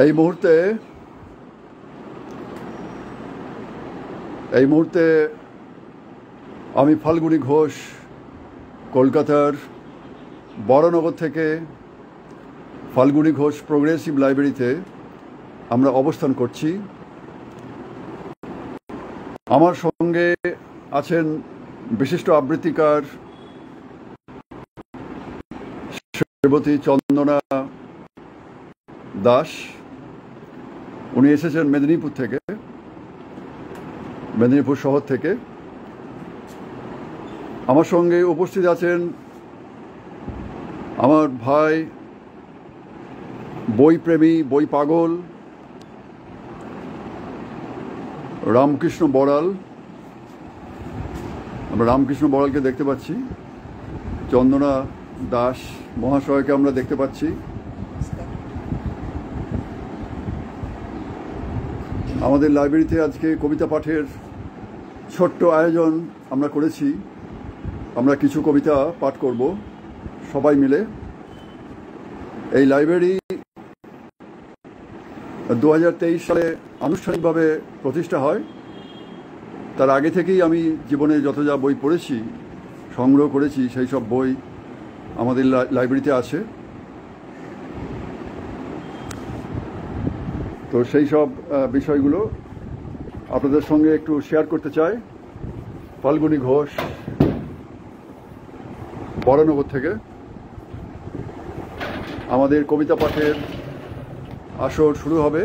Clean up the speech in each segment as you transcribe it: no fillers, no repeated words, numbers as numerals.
এই মুহূর্তে আমি ফাল্গুনী ঘোষ কলকাতার বড়নগর থেকে ফাল্গুনী ঘোষ প্রোগ্রেসিভ লাইব্রেরিতে আমরা অবস্থান করছি। আমার সঙ্গে আছেন বিশিষ্ট আবৃত্তিকার শ্রীমতী চন্দনা দাস। উনি এসেছেন মেদিনীপুর শহর থেকে। আমার সঙ্গে উপস্থিত আছেন আমার ভাই, বই প্রেমী, বই পাগল রামকৃষ্ণ বড়াল। আমরা রামকৃষ্ণ বড়ালকে দেখতে পাচ্ছি, চন্দনা দাস মহাশয়কে আমরা দেখতে পাচ্ছি। আমাদের লাইব্রেরিতে আজকে কবিতা পাঠের ছোট্ট আয়োজন আমরা করেছি। আমরা কিছু কবিতা পাঠ করব সবাই মিলে। এই লাইব্রেরি 2023 সালে আনুষ্ঠানিকভাবে প্রতিষ্ঠা হয়। তার আগে থেকেই আমি জীবনে যত যা বই পড়েছি, সংগ্রহ করেছি, সেই সব বই আমাদের লাইব্রেরিতে আছে। তো সেই সব বিষয়গুলো আপনাদের সঙ্গে একটু শেয়ার করতে চাই। ফাল্গুনী ঘোষ বড়নগর থেকে আমাদের কবিতা পাঠের আসর শুরু হবে।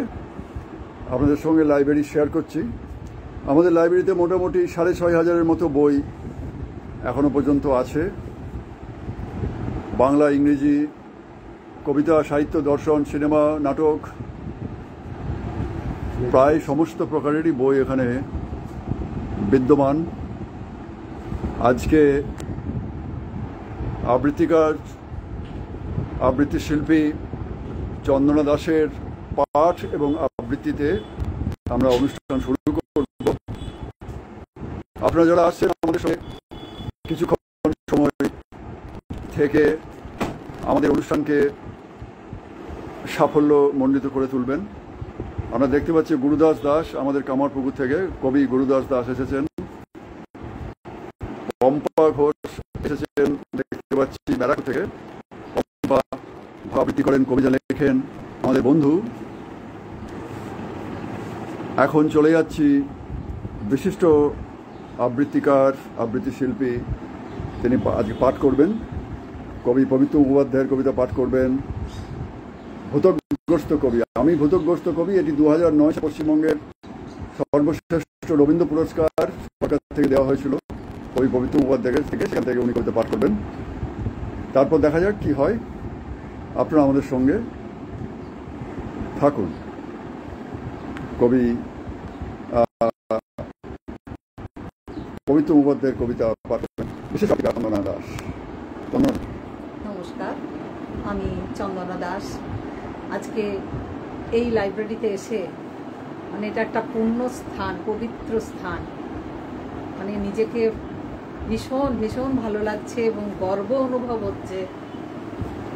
আপনাদের সঙ্গে লাইব্রেরি শেয়ার করছি। আমাদের লাইব্রেরিতে মোটামুটি 6,500-এর মতো বই এখনো পর্যন্ত আছে। বাংলা, ইংরেজি, কবিতা, সাহিত্য, দর্শন, সিনেমা, নাটক, প্রায় সমস্ত প্রকারেরই বই এখানে বিদ্যমান। আজকে আবৃত্তি শিল্পী চন্দনা দাসের পাঠ এবং আবৃত্তিতে আমরা অনুষ্ঠান শুরু করব। আপনারা যারা আসছেন আমাদের সঙ্গে কিছুক্ষণ সময় থেকে আমাদের অনুষ্ঠানকে সাফল্য মণ্ডিত করে তুলবেন। আমরা দেখতে পাচ্ছি গুরুদাস দাস আমাদের কামারপুকুর থেকে, কবি গুরুদাস দাস এসেছেন। পম্পা ঘোষ এসেছেন দেখতে পাচ্ছি ব্যারাকপুর থেকে। পম্পা আবৃত্তি করেন, কবিতা লেখেন, আমাদের বন্ধু। এখন চলে যাচ্ছি বিশিষ্ট আবৃত্তিকার, আবৃত্তি শিল্পী, তিনি আজকে পাঠ করবেন। কবি পবিত্র মুখোপাধ্যায়ের কবিতা পাঠ করবেন। ভূতগ্রস্ত কবি, আমি ভূতগ্রস্ত কবি, এটি 2009 পশ্চিমবঙ্গের সর্বশ্রেষ্ঠ রবীন্দ্র পুরস্কার সরকার থেকে দেওয়া হয়েছিল কবি পবিত্র মুখোপাধ্যায়ের থেকে। সেখান থেকে উনি কবিতা পাঠ করবেন। তারপর দেখা যাক কি হয়। আপনারা আমাদের সঙ্গে থাকুন। কবি পবিত্র মুখোপাধ্যায়ের কবিতা পাঠ করবেন বিশেষ চন্দনা দাস। নমস্কার, আমি চন্দনা দাস। আজকে এই লাইব্রেরিতে এসে এটা একটা পুণ্য স্থান, পবিত্র স্থান। নিজেকে ভীষণ ভীষণ ভালো লাগছে এবং গর্ব অনুভব হচ্ছে।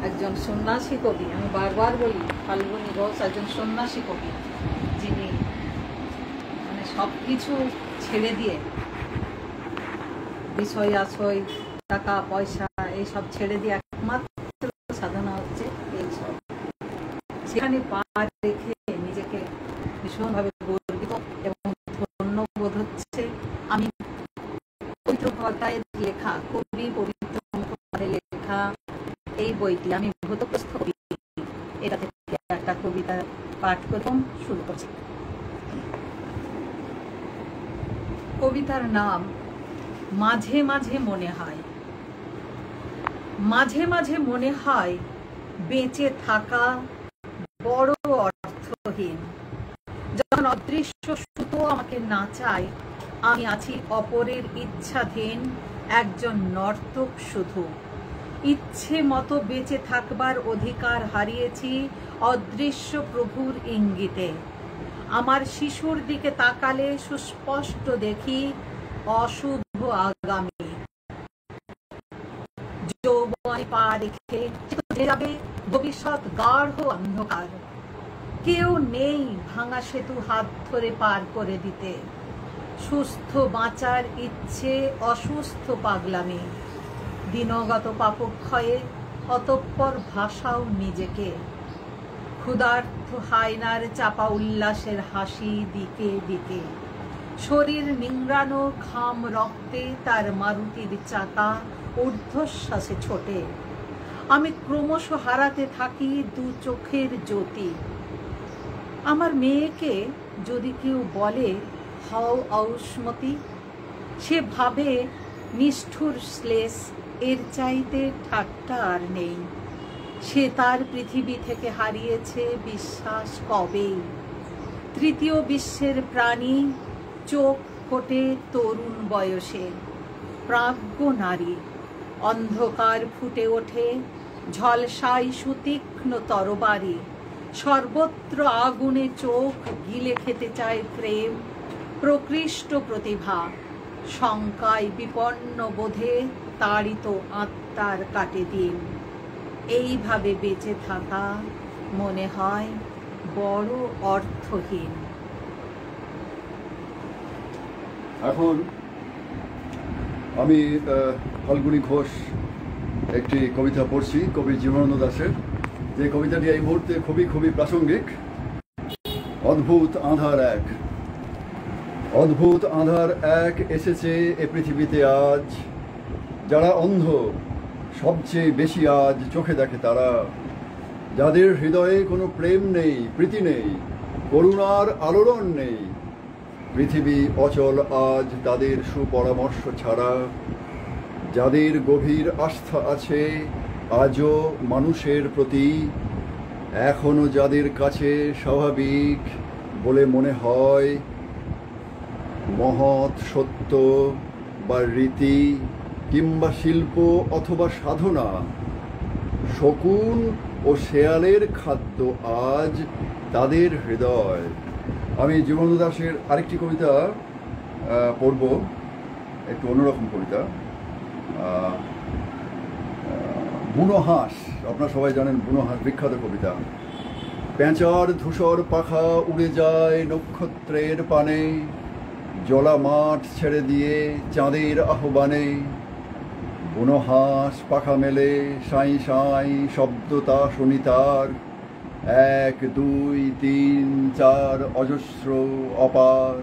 একজন সন্ন্যাসী কবি, আমি বারবার বলি ফাল্গুনী ঘোষ একজন সন্ন্যাসী কবি, যিনি সব কিছু ছেড়ে দিয়ে, বিষয় আশয়, টাকা পয়সা এইসব ছেড়ে দিয়ে একমাত্র সাধনা হচ্ছে এইসব। সেখানে পা রেখে নিজেকে ভীষণভাবে গর্বিত এবং ধন্য বোধ হচ্ছে। আমি পবিত্র মুখোপাধ্যায়ের লেখা, কবি পবিত্র মুখোপাধ্যায়ের লেখা এই বইটি, আমি ভূতগ্রস্ত কবি, এটা থেকে একটা কবিতা পাঠ প্রথম শুরু করছি। কবিতার নাম মাঝে মাঝে মনে হয়। মাঝে মাঝে মনে হয় বেঁচে থাকা বড় অর্থহীন। যখন অদৃশ্য সুতো আমাকে নাচায়, আমি আছি অপরের ইচ্ছাধীন, একজন নর্তক শুধু। ইচ্ছে মতো বেঁচে থাকবার অধিকার হারিয়েছি অদৃশ্য প্রভুর ইঙ্গিতে। আমার শিশুর দিকে তাকালে সুস্পষ্ট দেখি অশুভ আগামী। যৌবনে পা রেখে যাবে ভবিষ্যৎ গাঢ় অন্ধকার। কেউ নেই ভাঙা সেতু হাত ধরে পার করে দিতে। সুস্থ বাঁচার ইচ্ছে অসুস্থ পাগলামি, দিনগত পাপক্ষয়ে অতঃপর ভাষাও নিজেকে। ক্ষুধার্থ হায়নার চাপা উল্লাসের হাসি দিকে দিকে, শরীর নিংড়ানো ঘাম রক্তে তার মারুতির চাকা ঊর্ধ্বশ্বাসে ছোটে। আমি ক্রমশ হারাতে থাকি দু চোখের জ্যোতি। আমার মেয়েকে যদি কেউ বলে হও আউসমতি, সে ভাবে নিষ্ঠুর শ্লেষ, এর চাইতে ঠাট্টা আর নেই। সে তার পৃথিবী থেকে হারিয়েছে বিশ্বাস কবেই। তৃতীয় বিশ্বের প্রাণী, চোখ ফোটে তরুণ বয়সে, প্রাজ্ঞ নারী। অন্ধকার ফুটে ওঠে ঝলসাই সুতীক্ষ্ণ তরবারি, সর্বত্র আগুনে চোখ গিলে খেতে চায় প্রেম, প্রকৃষ্ট প্রতিভা। শঙ্কায় বিপন্ন বোধে তাড়িত আত্মার কাটে দিন। এইভাবে বেঁচে থাকা মনে হয় বড় অর্থহীন। এখন আমি ফাল্গুনী ঘোষ একটি কবিতা পড়ছি কবি জীবনানন্দ দাশের, যে কবিতাটি এই মুহূর্তে খুবই খুবই প্রাসঙ্গিক। অদ্ভুত আঁধার এক, অদ্ভুত আঁধার এক এসেছে এ পৃথিবীতে আজ। যারা অন্ধ সবচেয়ে বেশি আজ চোখে দেখে তারা, যাদের হৃদয়ে কোনো প্রেম নেই, প্রীতি নেই, করুণার আলোড়ন নেই। পৃথিবী অচল আজ তাদের সুপরামর্শ ছাড়া। যাদের গভীর আস্থা আছে আজও মানুষের প্রতি, এখনো যাদের কাছে স্বাভাবিক বলে মনে হয় মহৎ সত্য বা রীতি কিংবা শিল্প অথবা সাধনা, শকুন ও শেয়ালের খাদ্য আজ তাদের হৃদয়। আমি জীবনানন্দ দাশের আরেকটি কবিতা পড়ব, একটু অন্যরকম কবিতা। বুনো হাঁস, আপনারা সবাই জানেন বুনো হাঁস বিখ্যাত কবিতা। পেঁচার ধূসর পাখা উড়ে যায় নক্ষত্রের পানে, জলা মাঠ ছেড়ে দিয়ে চাঁদের আহ্বানে। বুনো হাঁস পাখা মেলে সাঁই সাঁই শব্দ তা শুনি তার, 1 2 3 4 অজস্র অপার।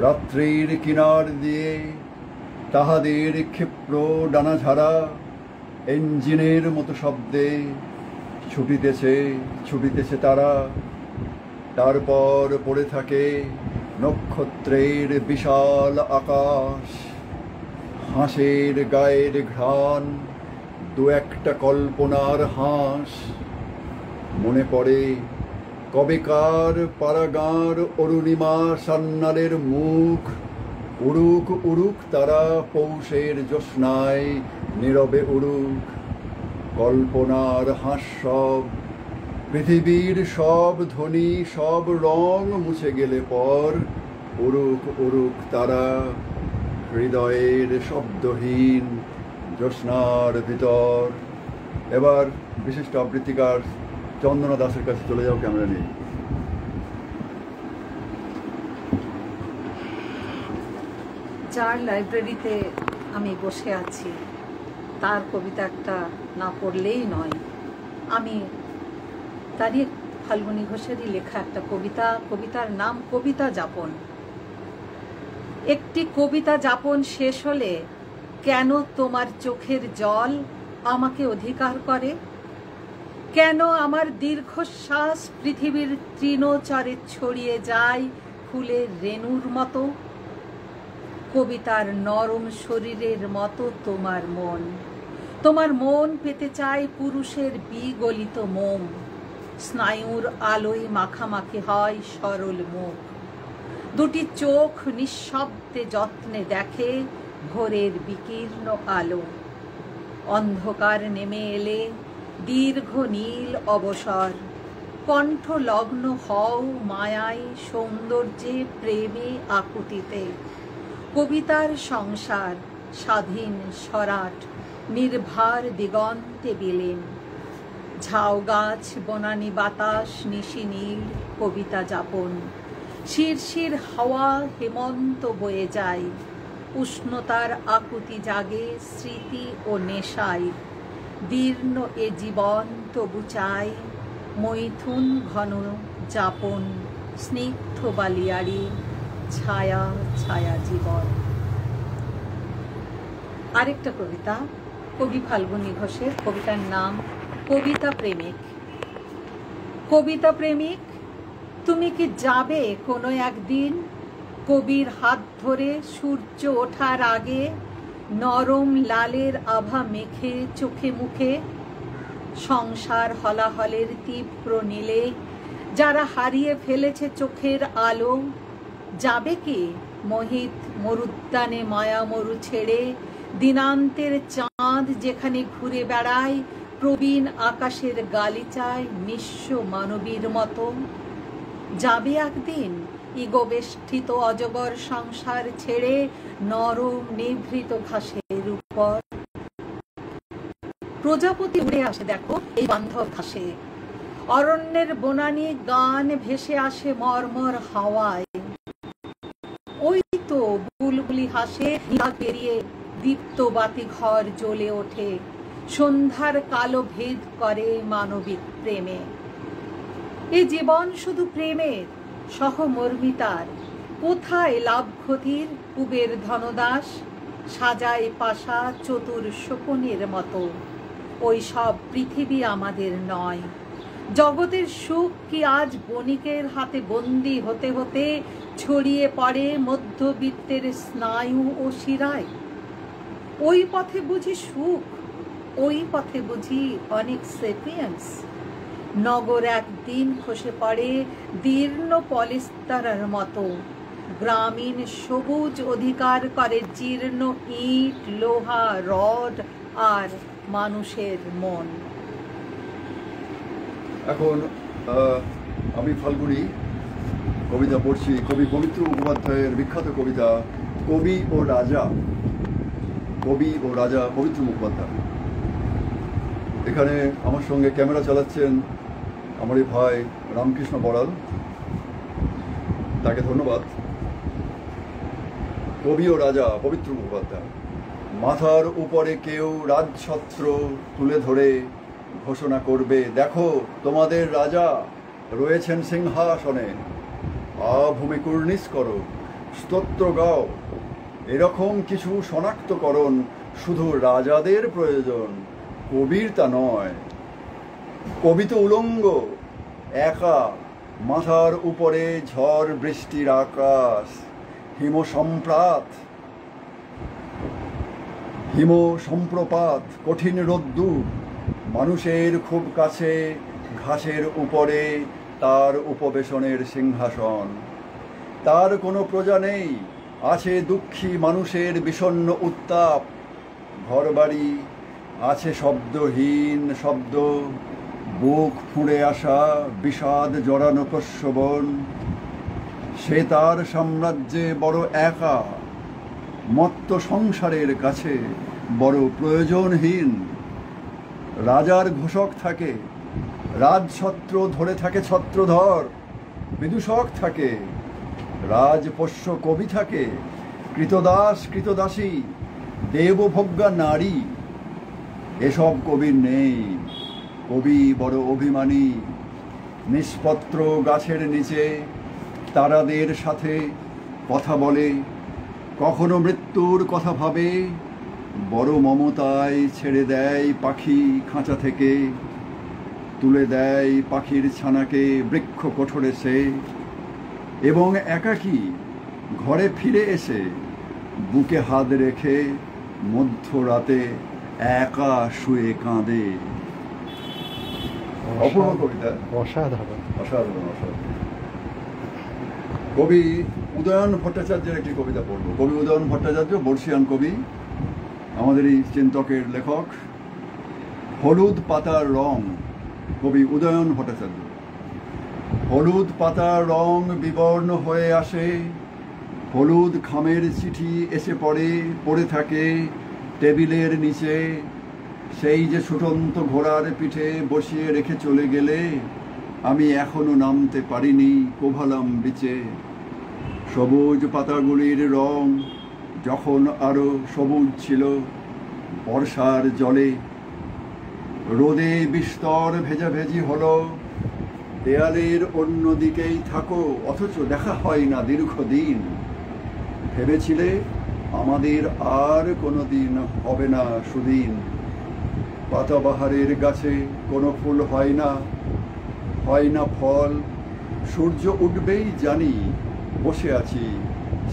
রাত্রির কিনার দিয়ে তাহাদের ক্ষিপ্র ডানা ঝাড়া, ইঞ্জিনের মতো শব্দে ছুটিতেছে ছুটিতেছে তারা। তারপর পড়ে থাকে নক্ষত্রের বিশাল আকাশ, হাঁসের গায়ের ঘ্রাণ, 2-1টা কল্পনার হাঁস। মনে পড়ে কবেকার পাড়াগাঁর অরুণিমা সান্নালের মুখ, উড়ুক উড়ুক তারা পৌষের জ্যোৎস্নায় নীরবে উড়ুক। কল্পনার হাঁস সব, পৃথিবীর সব ধ্বনি সব রং মুছে গেলে পর উড়ুক উড়ুক তারা হৃদয়ের শব্দহীন জ্যোৎস্নার ভিতর। এবার বিশিষ্ট আবৃত্তিকার চন্দনা দাসের কাছে চলে যাও, ক্যামেরা নিয়ে। যার লাইব্রেরিতে আমি বসে আছি তার কবিতা একটা না পড়লেই নয়। আমি তারই ফাল্গুনী ঘোষেরই লেখা একটা কবিতা, কবিতার নাম কবিতা যাপন। একটি কবিতা যাপন শেষ হলে কেন তোমার চোখের জল আমাকে অধিকার করে? কেন আমার দীর্ঘশ্বাস পৃথিবীর তৃণচরে ছড়িয়ে যায় ফুলের রেণুর মতো? কবিতার নরম শরীরের মতো তোমার মন পেতে চায় পুরুষের বিগলিত মোম। স্নায়ুর আলোয় মাখামাখি হয় সরল মুখ, দুটি চোখ নিঃশব্দে যত্নে দেখে ভোরের বিকীর্ণ আলো। অন্ধকার নেমে এলে দীর্ঘ নীল অবসর, কণ্ঠ লগ্ন হও মায়ায় সৌন্দর্যে প্রেমে আকুতিতে। কবিতার সংসার স্বাধীন সরাট নির্ভার দিগন্তে বিলীন। ঝাউ গাছ বনানী বাতাস নিশি নীল কবিতা যাপন, শিরশির হাওয়া হেমন্ত বয়ে যায়, উষ্ণতার আকুতি জাগে স্মৃতি ও নেশায়, দীর্ণ এ জীবন তবু চাই মৈথুন ঘন যাপন, স্নিগ্ধ বালিয়াড়ি ছায়া ছায়া জীবন। আরেকটা কবিতা কবি ফাল্গুনী ঘোষের, কবিতার নাম কবিতা প্রেমিক। কবিতা প্রেমিক, তুমি কি যাবে কোনো একদিন কবির হাত ধরে সূর্য ওঠার আগে, নরম লালের আভা মেখে চোখে মুখে, সংসার হলাহলের তীব্র নীলে যারা হারিয়ে ফেলেছে চোখের আলো, যাবে কি মোহিত মরুদ্যানে মায়া মরু ছেড়ে, দিনান্তের চাঁদ যেখানে ঘুরে বেড়ায় প্রবীণ আকাশের গালিচায় নিঃস্ব মানবীর মতো, যাবে একদিন ইগোবেষ্টিত অজগর সংসার ছেড়ে নরম নিভৃত ঘাসের উপর, প্রজাপতি উড়ে আসে দেখো এই বান্ধব ঘাসে, অরণ্যের বনানী গান ভেসে আসে মর্মর হাওয়ায়, ওই তো বুলবুলি হাসে পেরিয়ে দীপ্ত বাতি ঘর জ্বলে ওঠে, সন্ধ্যার কালো ভেদ করে মানবিক প্রেমে। এ জীবন শুধু প্রেমের সহমর্মিতার, কোথায় লাভ ক্ষতির কুবের ধনদাস, সাজায় পাশা চতুর শকুনের মতো, ওই সব পৃথিবী আমাদের নয়। জগতের সুখ কি আজ বণিকের হাতে বন্দী হতে হতে ছড়িয়ে পড়ে মধ্যবিত্তের স্নায়ু ও শিরায়? ওই পথে বুঝি সুখ, ওই পথে বুঝি অনেক সেপিয়েন্স, নগর একদিন খসে পড়ে দীর্ণ পলিস্তারার মতো, গ্রামীণ সবুজ অধিকার করে জীর্ণ ইট লোহা রড আর মানুষের মন। এখন আমি ফাল্গুনী কবিতা পড়ছি কবি পবিত্র মুখোপাধ্যায়ের বিখ্যাত কবিতা কবি ও রাজা। কবি ও রাজা পবিত্র মুখোপাধ্যায়। এখানে আমার সঙ্গে ক্যামেরা চালাচ্ছেন আমার এই ভাই রামকৃষ্ণ বড়াল, তাকে ধন্যবাদ। কবি ও রাজা পবিত্র মুখোপাধ্যায়। মাথার উপরে কেউ রাজছত্র তুলে ধরে ঘোষণা করবে, দেখো তোমাদের রাজা রয়েছেন সিংহাসনে, ভূমি কুর্নিশ করো, স্তোত্র গাও। এরকম কিছু শনাক্তকরণ শুধু রাজাদের প্রয়োজন, কবির তা নয়। কবি তো উলঙ্গ, একা, মাথার উপরে ঝড় বৃষ্টির আকাশ, হিম সম্প্রপাত, কঠিন রোদ্দুর, মানুষের খুব কাছে ঘাসের উপরে তার উপবেশনের সিংহাসন। তার কোনো প্রজা নেই, আছে দুঃখী মানুষের বিষণ্ণ উত্তাপ। ঘরবাড়ি আছে শব্দহীন শব্দ, বুক ফুঁড়ে আসা বিষাদ জড়ানো প্রস্রবণ। সে তার সাম্রাজ্যে বড় একা, মত্ত সংসারের কাছে বড় প্রয়োজনহীন। রাজার ঘোষক থাকে, রাজছত্র ধরে থাকে ছত্রধর, বিদূষক থাকে, রাজপোষ্য কবি থাকে, কৃতদাস কৃতদাসী, দেবভোগ্যা নারী। এসব কবির নেই। কবি বড় অভিমানী, নিষ্পত্র গাছের নিচে তারাদের সাথে কথা বলে, কখনো মৃত্যুর কথা ভাবে, বড় মমতায় ছেড়ে দেয় পাখি খাঁচা থেকে, তুলে দেয় পাখির ছানাকে বৃক্ষ কোঠরে সে, এবং একাকী ঘরে ফিরে এসে বুকে হাত রেখে মধ্যরাতে একা শুয়ে কাঁদে। অপূর্ব কবিতা, অসাধারণ অসাধারণ অসাধারণ। কবি উদয়ন ভট্টাচার্যের একটি কবিতা পড়ব। কবি উদয়ন ভট্টাচার্য বর্ষিয়ান কবি, আমাদের এই চিন্তকের লেখক। হলুদ পাতার রং, কবি উদয়ন ভট্টাচার্য। হলুদ পাতার রং বিবর্ণ হয়ে আসে, হলুদ খামের চিঠি এসে পড়ে থাকে টেবিলের নিচে, সেই যে ছুটন্ত ঘোড়ার পিঠে বসিয়ে রেখে চলে গেলে, আমি এখনো নামতে পারিনি কোভালাম বিচে। সবুজ পাতাগুলির রং যখন আরো সবুজ ছিল বর্ষার জলে, রোদে বিস্তর ভেজাভেজি হলো। দেয়ালের অন্য দিকেই থাকো অথচ দেখা হয় না দীর্ঘদিন। ভেবেছিলে আমাদের আর কোনোদিন হবে না সুদিন। পাতাবাহারের গাছে কোনো ফুল হয় না, হয় না ফল। সূর্য উঠবেই জানি, বসে আছি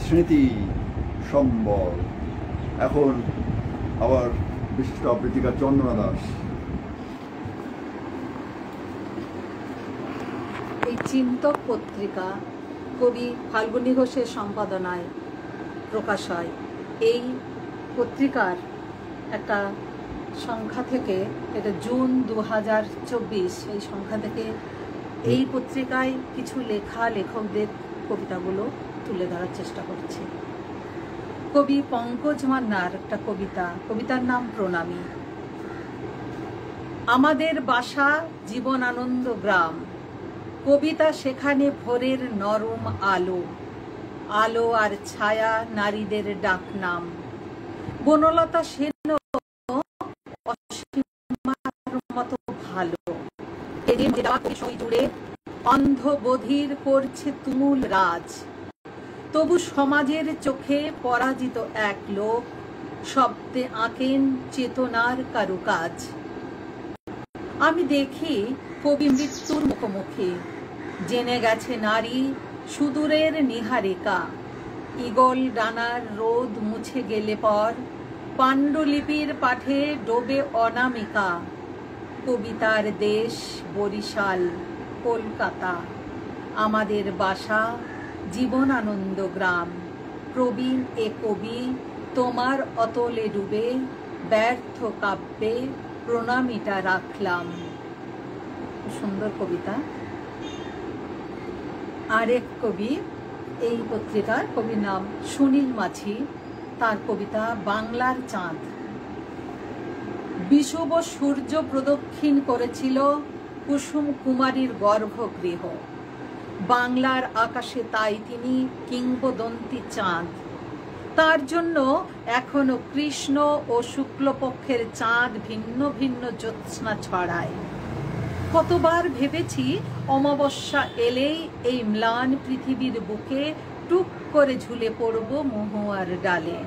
স্মৃতি সম্বল। এখন আবার বিশিষ্ট আবৃত্তিকার চন্দনা দাস। এই চিন্তক পত্রিকা কবি ফাল্গুনী ঘোষের সম্পাদনায় প্রকাশ হয়। এই পত্রিকার একটা সংখ্যা থেকে, এটা জুন 2024, এই সংখ্যা থেকে এই পত্রিকায় কিছু লেখকদের কবিতাগুলো তুলে ধরার চেষ্টা করছে। কবি পঙ্কজ মান্নার একটা কবিতার নাম প্রণামী। আমাদের বাসা জীবনানন্দ গ্রাম, কবিতা সেখানে ভোরের নরম আলো, আলো আর ছায়া নারীদের ডাকনাম। বনলতা সেন অসীমার মতো ভালো, জুড়ে অন্ধ বধির করছে তুমুল রাজ। তবু সমাজের চোখে পরাজিত এক লোক শব্দে আঁকেন চেতনার কারুকাজ। আমি দেখি কবি মৃত্যুর মুখোমুখি, জেনে গেছে নারী সুদূরের নিহারিকা। ঈগল ডানার রোদ মুছে গেলে পর পাণ্ডুলিপির পাঠে ডোবে অনামিকা। কবিতার দেশ বরিশাল কলকাতা, আমাদের বাসা জীবনানন্দ গ্রাম। প্রবীণ এ কবি তোমার অতলে ডুবে ব্যর্থ কাব্যে প্রণামীটা রাখলাম। সুন্দর কবিতা। আরেক কবি এই পত্রিকার, কবির নাম সুনীল মাঝি, তার কবিতা বাংলার চাঁদ। বিষুব সূর্য প্রদক্ষিণ করেছিল কুসুম কুমারীর গর্ভগৃহ, বাংলার আকাশে তাই তিনি কিংবদন্তি চাঁদ। তার জন্য এখনো কৃষ্ণ ও শুক্লপক্ষের চাঁদ ভিন্ন ভিন্ন জ্যোৎস্না ছড়ায়। কতবার ভেবেছি অমাবস্যা এলেই এই ম্লান পৃথিবীর বুকে টুক করে ঝুলে পড়ব মহুয়ার ডালে।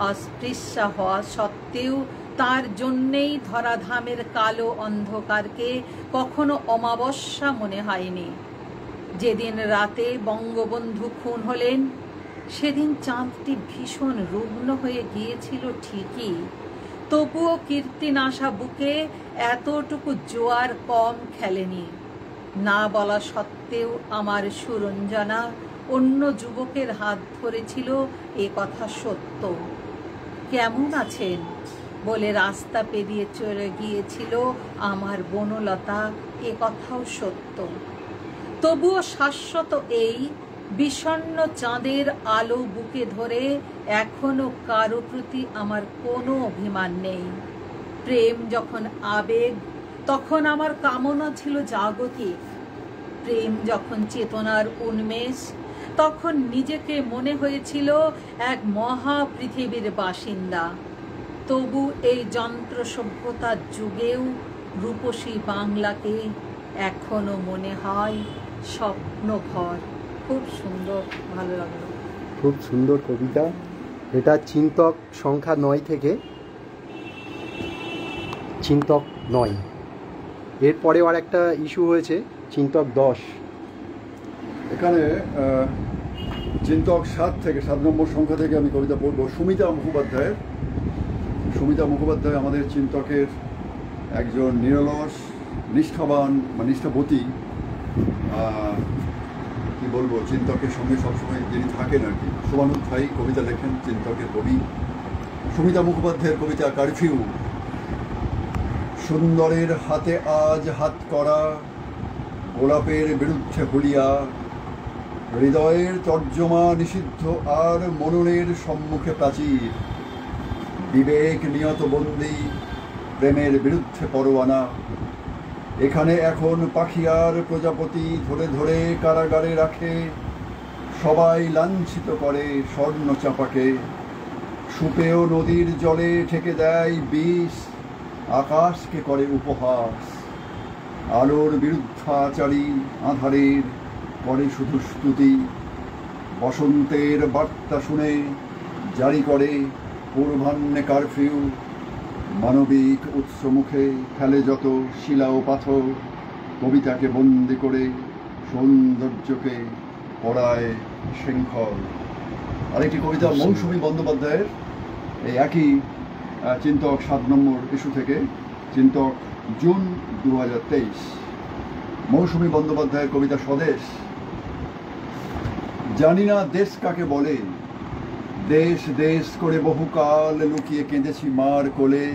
অস্পৃশ্যা হওয়া সত্ত্বেও তার জন্যেই ধরাধামের কালো অন্ধকারকে কখনো অমাবস্যা মনে হয়নি। যেদিন রাতে বঙ্গবন্ধু খুন হলেন, সেদিন চাঁদটি ভীষণ রুগ্ন হয়ে গিয়েছিল ঠিকই, তবুও কীর্তিনাশা বুকে এতটুকু জোয়ার কম খেলেনি। না বলা সত্ত্বেও আমার সুরঞ্জনা অন্য যুবকের হাত ধরেছিল, এ কথা সত্য। কেমন আছেন বলে রাস্তা পেরিয়ে চলে গিয়েছিল আমার বনলতা, এ কথাও সত্য। তবুও শাশ্বত এই বিষণ্ণ চাঁদের আলো বুকে ধরে এখনো কারো প্রতি আমার কোনো অভিমান নেই। প্রেম যখন আবেগ, তখন আমার কামনা ছিল জাগতিক। প্রেম যখন চেতনার উন্মেষ, তখন নিজেকে মনে হয়েছিল এক মহা পৃথিবীর বাসিন্দা। তবু এই যন্ত্র সভ্যতার যুগেও রূপসী বাংলাকে এখনো মনে হয় স্বপ্নঘর। খুব সুন্দর, ভালো লাগলো। খুব সুন্দর কবিতা। এটা চিন্তক সংখ্যা 9 থেকে চিন্তক 9। এরপরে আর একটা ইস্যু হয়েছে চিন্তক 10। এখানে চিন্তক 7 থেকে 7 নম্বর সংখ্যা থেকে আমি কবিতা পড়ব। সুমিতা মুখোপাধ্যায় আমাদের চিন্তকের একজন নিরলস, নিষ্ঠাবান বা নিষ্ঠাবতী, কি বলবো, চিন্তকের সঙ্গে সবসময় যিনি থাকেন আর কি, শুভানুধ্যায়ী কবিতা লেখেন চিন্তকের কবি। সুমিতা মুখোপাধ্যায়ের কবিতা কারফিউ। সুন্দরের হাতে আজ হাত করা, গোলাপের বিরুদ্ধে হুলিয়া, হৃদয়ের তর্জমা নিষিদ্ধ আর মননের সম্মুখে প্রাচীর। বিবেক নিয়ত বন্দী, প্রেমের বিরুদ্ধে পরোয়ানা। এখানে এখন পাখিয়ার প্রজাপতি ধরে ধরে কারাগারে রাখে, সবাই লাঞ্ছিত করে স্বর্ণ চাপাকে। সুপেয় নদীর জলে ঠেকে দেয় বিষ, আকাশকে করে উপহাস। আলোর বিরুদ্ধাচারী আঁধারের করে শুধু স্তুতি। বসন্তের বার্তা শুনে জারি করে পূর্বাহ্নে কারফিউ। মানবিক উৎসমুখে ফেলে যত শিলা ও পাথর, কবিতাকে বন্দি করে সৌন্দর্যকে পড়ায় শৃঙ্খল। আরেকটি কবিতা মৌসুমী বন্দ্যোপাধ্যায়ের, এই একই চিন্তক 7 নম্বর ইস্যু থেকে, চিন্তক জুন 2023। মৌসুমী বন্দ্যোপাধ্যায়ের কবিতা স্বদেশ। জানি না দেশ কাকে বলে, দেশ দেশ করে বহুকাল লুকিয়ে কেঁদেছি মার কোলে।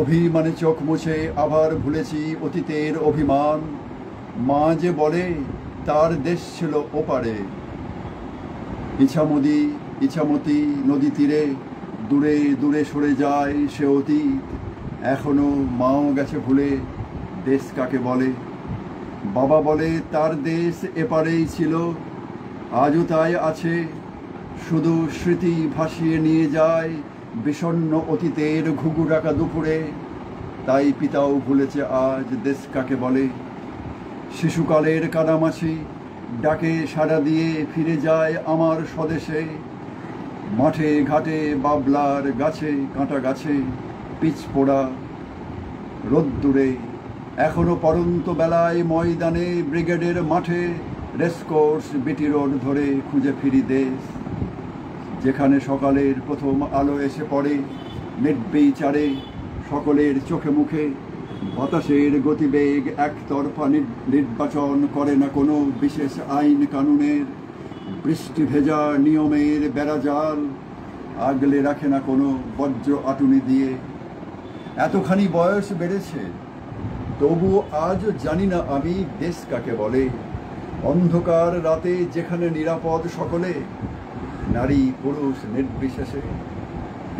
অভিমানে চোখ মুছে আবার ভুলেছি অতীতের অভিমান। মা যে বলে তার দেশ ছিল ওপারে। ইছামতি নদী তীরে দূরে দূরে সরে যায় সে অতীত। এখনো মাও গেছে ভুলে দেশ কাকে বলে। বাবা বলে তার দেশ এপারেই ছিল, আজও তাই আছে। শুধু স্মৃতি ভাসিয়ে নিয়ে যায় বিষণ্ণ অতীতের ঘুঘুরাকা দুপুরে। তাই পিতাও ভুলেছে আজ দেশ কাকে বলে। শিশুকালের কাদামাছি ডাকে সাড়া দিয়ে ফিরে যায় আমার স্বদেশে। মাঠে ঘাটে বাবলার গাছে কাঁটা গাছে পিচ পোড়া রোদ্দুরে। এখনো পরন্ত বেলায় ময়দানে ব্রিগেডের মাঠে রেসকোর্স বিটি রোড ধরে খুঁজে ফিরি দেশ। যেখানে সকালের প্রথম আলো এসে পড়ে নির্বিচারে সকলের চোখে মুখে। বাতাসের গতিবেগ একতরফা নির্বাচন করে না কোনো বিশেষ আইন কানুনের। বৃষ্টি ভেজা নিয়মের বেড়াজাল আগলে রাখে না কোনো বজ্র আটুনি দিয়ে। এতখানি বয়স বেড়েছে তবু আজও জানি না আমি দেশ কাকে বলে। অন্ধকার রাতে যেখানে নিরাপদ সকলে, নারী পুরুষ নির্বিশেষে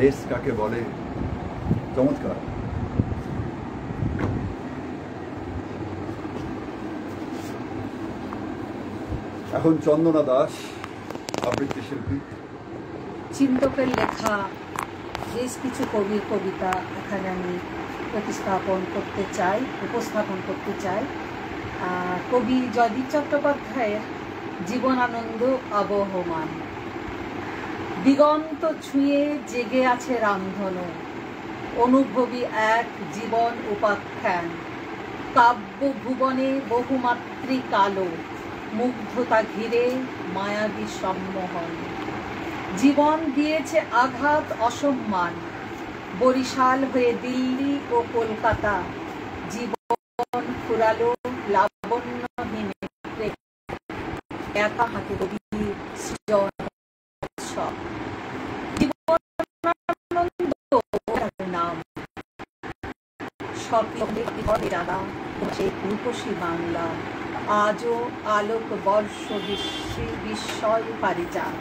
দেশ কাকে বলে। চমৎকার। এখন চন্দনা দাস, আবৃত্তি শিল্পী। চিন্তকের লেখা বেশ কিছু কবির কবিতা এখানে আমি উপস্থাপন করতে চাই। কবি জয়দীপ চট্টোপাধ্যায়ের জীবনানন্দ আবহমান। দিগন্ত ছুঁয়ে জেগে আছে রামধনু, অনুভবী এক জীবন উপাখ্যান। কাব্য ভুবনে বহুমাত্রিক আলো, মুগ্ধতা ঘিরে মায়াবী সম্মোহন। জীবন দিয়েছে আঘাত অসম্মান, বরিশাল হয়ে দিল্লি ও কলকাতা। জীবন ফুরালো লাবণ্যহীন একা হাতে কবির সৃজন সব। জীবনানন্দ নাম রূপসী বাংলা, আজও আলোক বর্ষ বিস্ময় পারিজাত।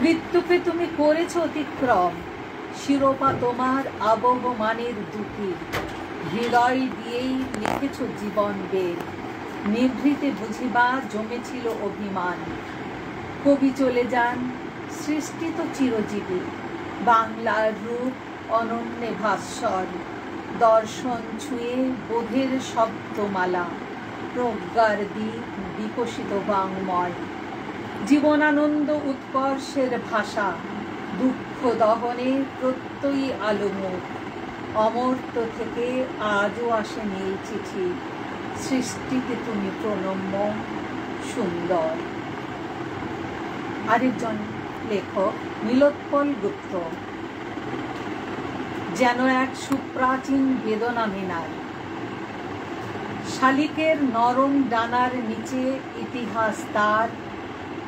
মৃত্যুকে তুমি করেছ অতিক্রম, শিরোপা তোমার আবহমানের দুটি। হৃদয় দিয়েই লিখেছ জীবন বেগ, নিভৃতে বুঝিবা জমেছিল অভিমান। কবি চলে যান, সৃষ্টি তো চিরজীবী, বাংলার রূপ অনন্যে ভাস্বর। দর্শন ছুঁয়ে বোধের শব্দমালা, প্রজ্ঞার দিক বিকশিত বাংময়। জীবনানন্দ উৎকর্ষের ভাষা, দুঃখ দহনে প্রত্যয়ী আলোমুখ। অমর্ত্য থেকে আজও আসে নীল চিঠি, সৃষ্টিতে তুমি প্রণম্য সুন্দর। আরেকজন লেখক নীলোৎপল গুপ্ত। যেন এক সুপ্রাচীন বেদনা মিনার, শালিকের নরম ডানার নিচে ইতিহাস তার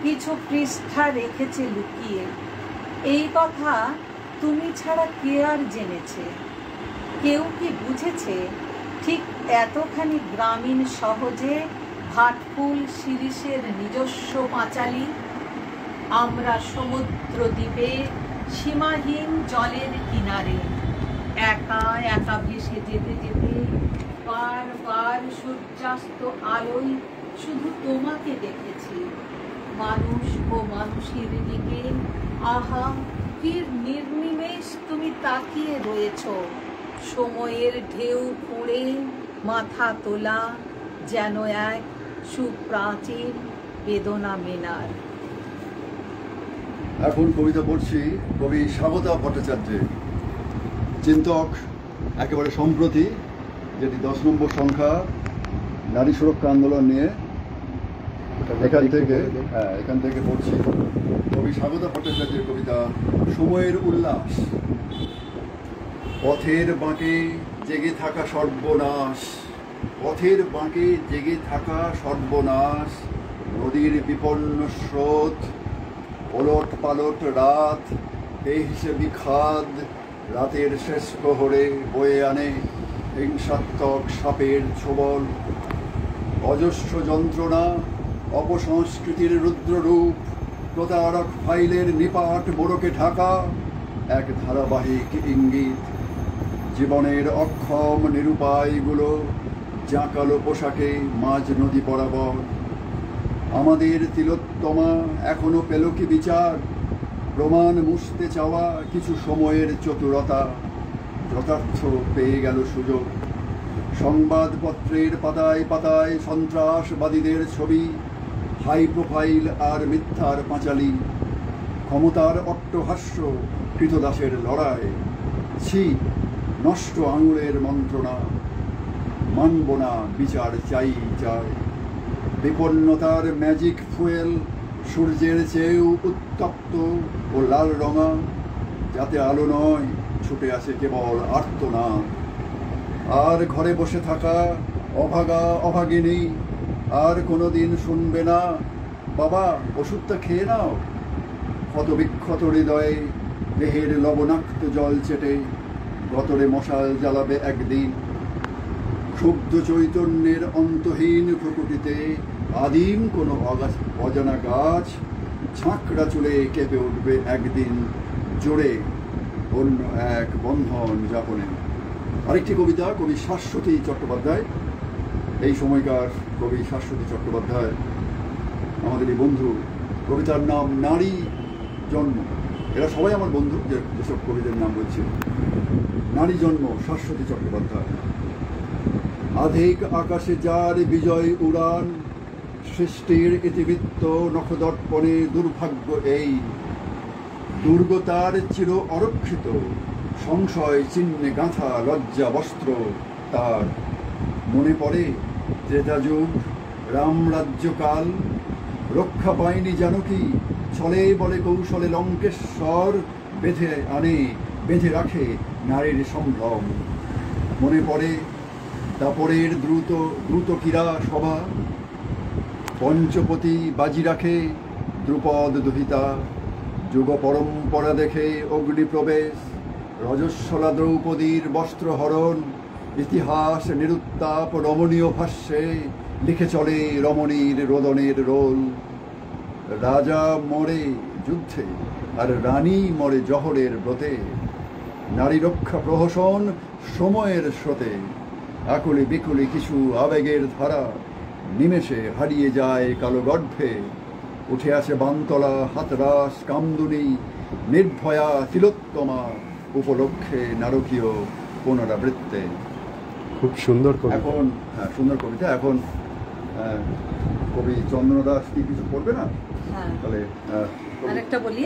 কিছু পৃষ্ঠা রেখেছে লুকিয়ে। এই কথা তুমি ছাড়া কে আর জেনেছে? কেউ কি বুঝেছে ঠিক এতখানি গ্রামীণ সহজে ভাটফুল শিরিষের নিজস্ব পাঁচালী? আমরা সমুদ্র দ্বীপে সীমাহীন জলের কিনারে, একা একা ভেসে যেতে যেতে বারবার সূর্যাস্ত আলোয় শুধু তোমাকে দেখেছি। মানুষ ও মানুষের দিকে আহা কি নির্নিমেষ তুমি তাকিয়ে রয়েছ। সময়ের ঢেউ ফুঁড়ে মাথা তোলা যেন এক সুপ্রাচীন বেদনা মিনার। এখন কবিতা পড়ছি কবি স্বাগতা ভট্টাচার্যের, চিন্তক, একেবারে সম্প্রতি, যেটি 10 নম্বর সংখ্যা, নারী সুরক্ষা আন্দোলন নিয়ে। এখান থেকে পড়ছি কবি স্বাগতা ভট্টাচার্যের কবিতা সময়ের উল্লাস। পথের বাঁকে জেগে থাকা সর্বনাশ, পথের বাঁকে জেগে থাকা সর্বনাশ, নদীর বিপন্ন স্রোত, ওলট পালট রাত, বেহিসেবি খাদ, রাতের শেষ প্রহরে বয়ে আনে হিংসাত্মক সাপের ছোবল। অজস্র যন্ত্রণা, অপসংস্কৃতির রুদ্ররূপ, প্রতারক ফাইলের নিপাট মোড়কে ঢাকা এক ধারাবাহিক ইঙ্গিত। জীবনের অক্ষম নিরুপায়গুলো জাঁকালো পোশাকে মাঝ নদী বরাবর। আমাদের তিলোত্তমা এখনো পেল কি বিচার? প্রমাণ মুছতে চাওয়া কিছু সময়ের চতুরতা যথার্থ পেয়ে গেল সুযোগ। সংবাদপত্রের পাতায় পাতায় সন্ত্রাসবাদীদের ছবি, হাই প্রোফাইল আর মিথ্যার পাঁচালি। ক্ষমতার অট্টহাস্য, কৃতদাসের লড়াই, ছি নষ্ট আঙুলের মন্ত্রণা। মানব না, বিচার চাই চাই। বিপন্নতার ম্যাজিক ফুয়েল, সূর্যের চেয়েও উত্তপ্ত ও লাল রঙা, যাতে আলো নয়, ছুটে আসে কেবল আর্তনাদ। আর ঘরে বসে থাকা অভাগা অভাগিনী আর কোনোদিন শুনবে না, বাবা ওষুধটা খেয়ে নাও। ক্ষতবিক্ষত হৃদয়ে দেহের লবণাক্ত জল চেটে গতরে মশাল জ্বালাবে একদিন। ক্ষুব্ধ চৈতন্যের অন্তহীন প্রকৃতিতে আদিম কোনো অজানা গাছ ঝাঁকড়া চুলে কেঁপে উঠবে একদিন জোরে অন্য এক বন্ধন যাপনে। আরেকটি কবিতা কবি শাশ্বতী চট্টোপাধ্যায়, এই সময়কার কবি শাশ্বতী চট্টোপাধ্যায় আমাদের এই বন্ধু। কবিতার নাম নারী জন্ম। এরা সবাই আমার বন্ধু, যেসব কবিদের নাম বলছি। নারী জন্ম, শাশ্বতী চট্টোপাধ্যায়। আধিক আকাশে যার বিজয় উড়ান, সৃষ্টির ইতিবৃত্ত নখদর্পণে দুর্ভাগ্য এই। দুর্গতার চির অরক্ষিত, সংশয় চিহ্নে গাঁথা লজ্জা বস্ত্র তার। মনে পড়ে ত্রেতা যুগ, রামরাজ্যকাল, রক্ষা পায়নি জানকী, ছলে বলে কৌশলে লঙ্কেশ্বর বেঁধে রাখে নারীর সম্ভ্রম। মনে পড়ে দাপরের দ্রুত ক্রীড়া সভা, পঞ্চপতি বাজি রাখে দ্রুপদ দুহিতা। যুগ পরম্পরা দেখে অগ্নিপ্রবেশ, রজস্বলা দ্রৌপদীর বস্ত্রহরণ। ইতিহাস নিরুত্তাপ রমণীয় ভাষ্যে লিখে চলে রমণীর রোদনের রোল। রাজা মরে যুদ্ধে আর রানী মরে জহরের ব্রতে। নারী রক্ষা প্রহসন সময়ের স্রোতে, আকুলি বিকুলি কিছু আবেগের ধারা নিমেষে হারিয়ে যায় কালো গর্ভে। উঠে আসে বানতলা হাতরাস কামদুনি, নির্ভয়া তিলোত্তমা উপলক্ষে নারকীয় পুনরাবৃত্তে। খুব সুন্দর কবিতা। এখন সুন্দর কবিতা। এখন কবি চন্দ্রদাস কি কিছু পড়বে না? তাহলে আরেকটা বলি,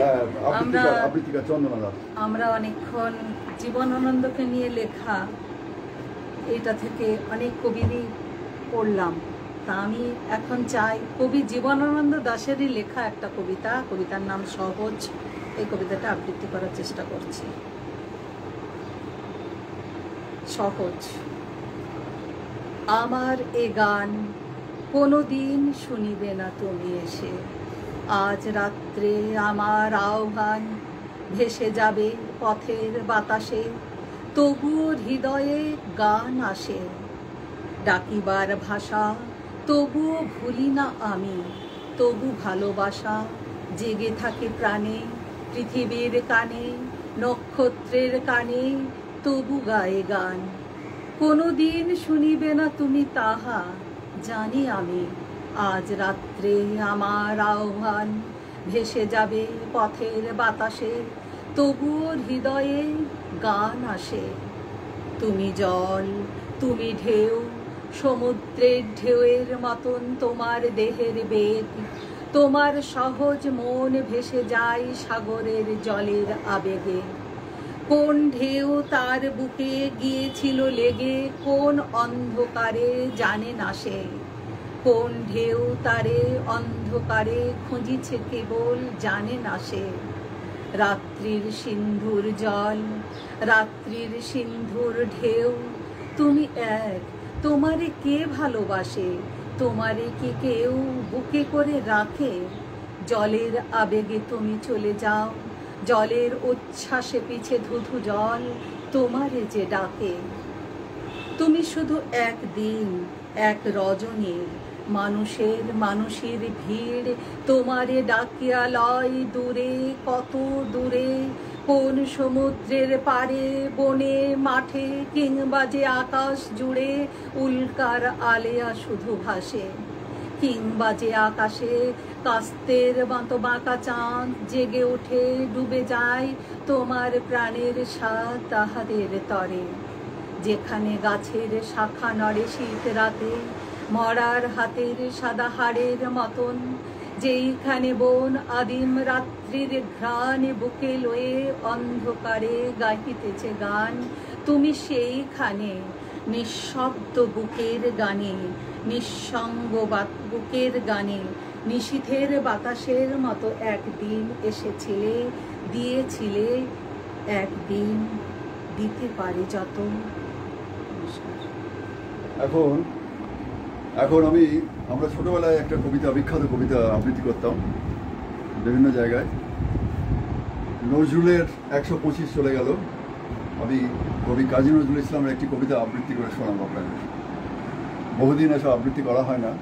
আবৃত্তিকার চন্দ্রনা দাস। আমরা অনেকক্ষণ জীবনানন্দকে নিয়ে লেখা এটা থেকে অনেক কবিরই পড়লাম, তা আমি এখন চাই কবি জীবনানন্দ দাশেরই লেখা একটা কবিতা, কবিতার নাম সহজ, এই কবিতাটা আবৃত্তি করার চেষ্টা করছি। সহজ। আমার এ গান কোনোদিন শুনিবে না তুমি এসে, আজ রাত্রে আমার আহ্বান ভেসে যাবে পথের বাতাসে, তবুও হৃদয়ে গান আসে। ডাকিবার ভাষা তবুও ভুলি না আমি, তবু ভালোবাসা জেগে থাকে প্রাণে। পৃথিবীর কানে, নক্ষত্রের কানে, তবু গায়ে গান। কোনোদিন শুনিবে না তুমি তাহা জানি আমি, আজ রাত্রে আমার আহ্বান ভেসে যাবে পথের বাতাসে, তবুও হৃদয়ে গান আসে। তুমি জল, তুমি ঢেউ, সমুদ্রের ঢেউয়ের মতন তোমার দেহের বেগ, তোমার সহজ মন ভেসে যায় সাগরের জলের আবেগে। কোন ঢেউ তার বুকে গিয়েছিল লেগে, কোন অন্ধকারে জানে না সে, কোন ঢেউ তারে অন্ধকারে খুঁজিছে কেবল জানে না সে। রাত্রির সিন্ধুর জল, রাত্রির সিন্ধুর ঢেউ, তুমি এক, তোমারে কে ভালোবাসে, তোমারে কি কেউ বুকে করে রাখে? জলের আবেগে তুমি চলে যাও, জলের উচ্ছ্বাসে পিছে ধুধু জল তোমারে যে ডাকে। তুমি শুধু একদিন, এক রজনীর মানুষের মানুষের ভিড় তোমারে ডাকিয়া লয় দূরে, কত দূরে, কোন সমুদ্রের পাড়ে, বনে, মাঠে, কিংবা যে আকাশ জুড়ে উল্কার আলেয়া শুধু ভাসে, কিংবা যে আকাশে কাস্তের মতো বাঁকা চাঁদ জেগে ওঠে, ডুবে যায় তোমার প্রাণের স্বাদ তাহাদের তরে। যেখানে গাছের শাখা নড়ে শীত রাতে মরার হাতের সাদা হাড়ের মতন, যেইখানে বন আদিম রাত্রির ঘ্রাণ বুকে লয়ে অন্ধকারে গাহিতেছে গান, তুমি সেইখানে নিঃশব্দ বুকের গানে, নিঃসঙ্গ বুকের গানে, নিশীথের বাতাসের মতো একদিন এসেছিলে, দিয়েছিলে, একদিন দিতে পারে যত। এখন আমরা ছোটবেলায় একটা কবিতা, বিখ্যাত কবিতা আবৃত্তি করতাম বিভিন্ন জায়গায়। নজরুলের 125 চলে গেল, আমি কবি কাজী নজরুল ইসলামের একটি কবিতা আবৃত্তি করে শোনাবো আপনাদের। বহুদিন এসব আবৃত্তি করা হয় না,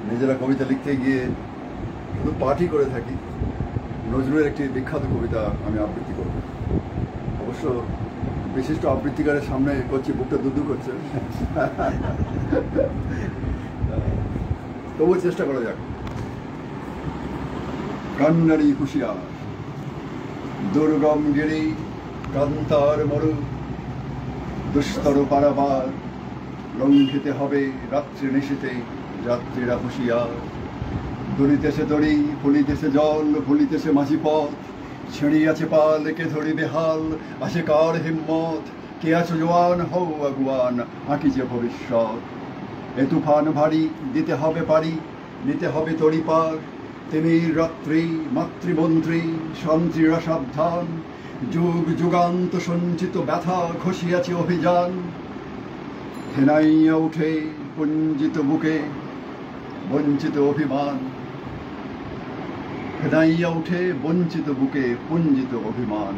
নিজেরা কবিতা লিখতে গিয়ে শুধু পাঠই করে থাকি। নজরুলের একটি বিখ্যাত কবিতা আমি আবৃত্তি করব। অবশ্য বিশিষ্ট আবৃত্তিকারের সামনে করছি, বুকটা দুদু করছে, তবুও চেষ্টা করা যাক। কান্নারি হুঁশিয়ার, দুর্গম গিরি কান্তার মরু, দুস্তর পারাবার লঙ্ঘিতে হবে রাত্রি নিশীতে, যাত্রীরা হুঁশিয়ার। দড়িতেছে দড়ি, ফুলিতেছে জল, ভুলিতেছে মাঝি পথ, ছিঁড়িয়াছে পাল, কে ধরিবে হাল, আসে কার হিম্মত, কে আছো জোয়ান, হও আগুয়ান, আঁকি যে ভবিষ্যৎ। এ তুফান ভারী, দিতে হবে পারি, নিতে হবে তড়ি পার, তিমির রাত্রি মাতৃমন্ত্রী শান্তিরা সাবধান, যুগ যুগান্ত সঞ্চিত ব্যথা ঘষিয়াছে অভিযান। হেনাইয়া উঠে পুঞ্জিত বুকে বঞ্চিত অভিমান, হেনাইয়া উঠে বঞ্চিত বুকে পুঞ্জিত অভিমান।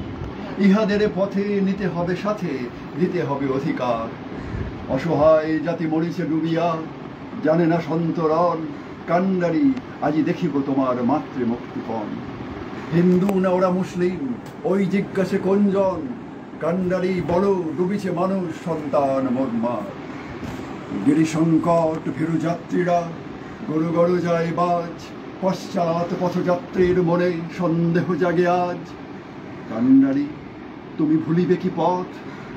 ইহাদের পথে নিতে হবে সাথে, দিতে হবে অধিকার। অসহায় জাতি মরিছে ডুবিয়া, জানে না সন্তরণ, কান্ডারি আজি দেখিব তোমার মাতৃমুক্তিপণ। হিন্দু না ওরা মুসলিম, ওই জিজ্ঞাসে কোনজন, কান্ডারি বলো ডুবিছে মানুষ সন্তান মর্মার। গিরি সংকট ভীরু যাত্রীরা গরু গরু যায় বাজ, পশ্চাৎ পথযাত্রীর মনে সন্দেহ জাগে আজ। কান্ডারি তুমি ভুলিবে কি পথ,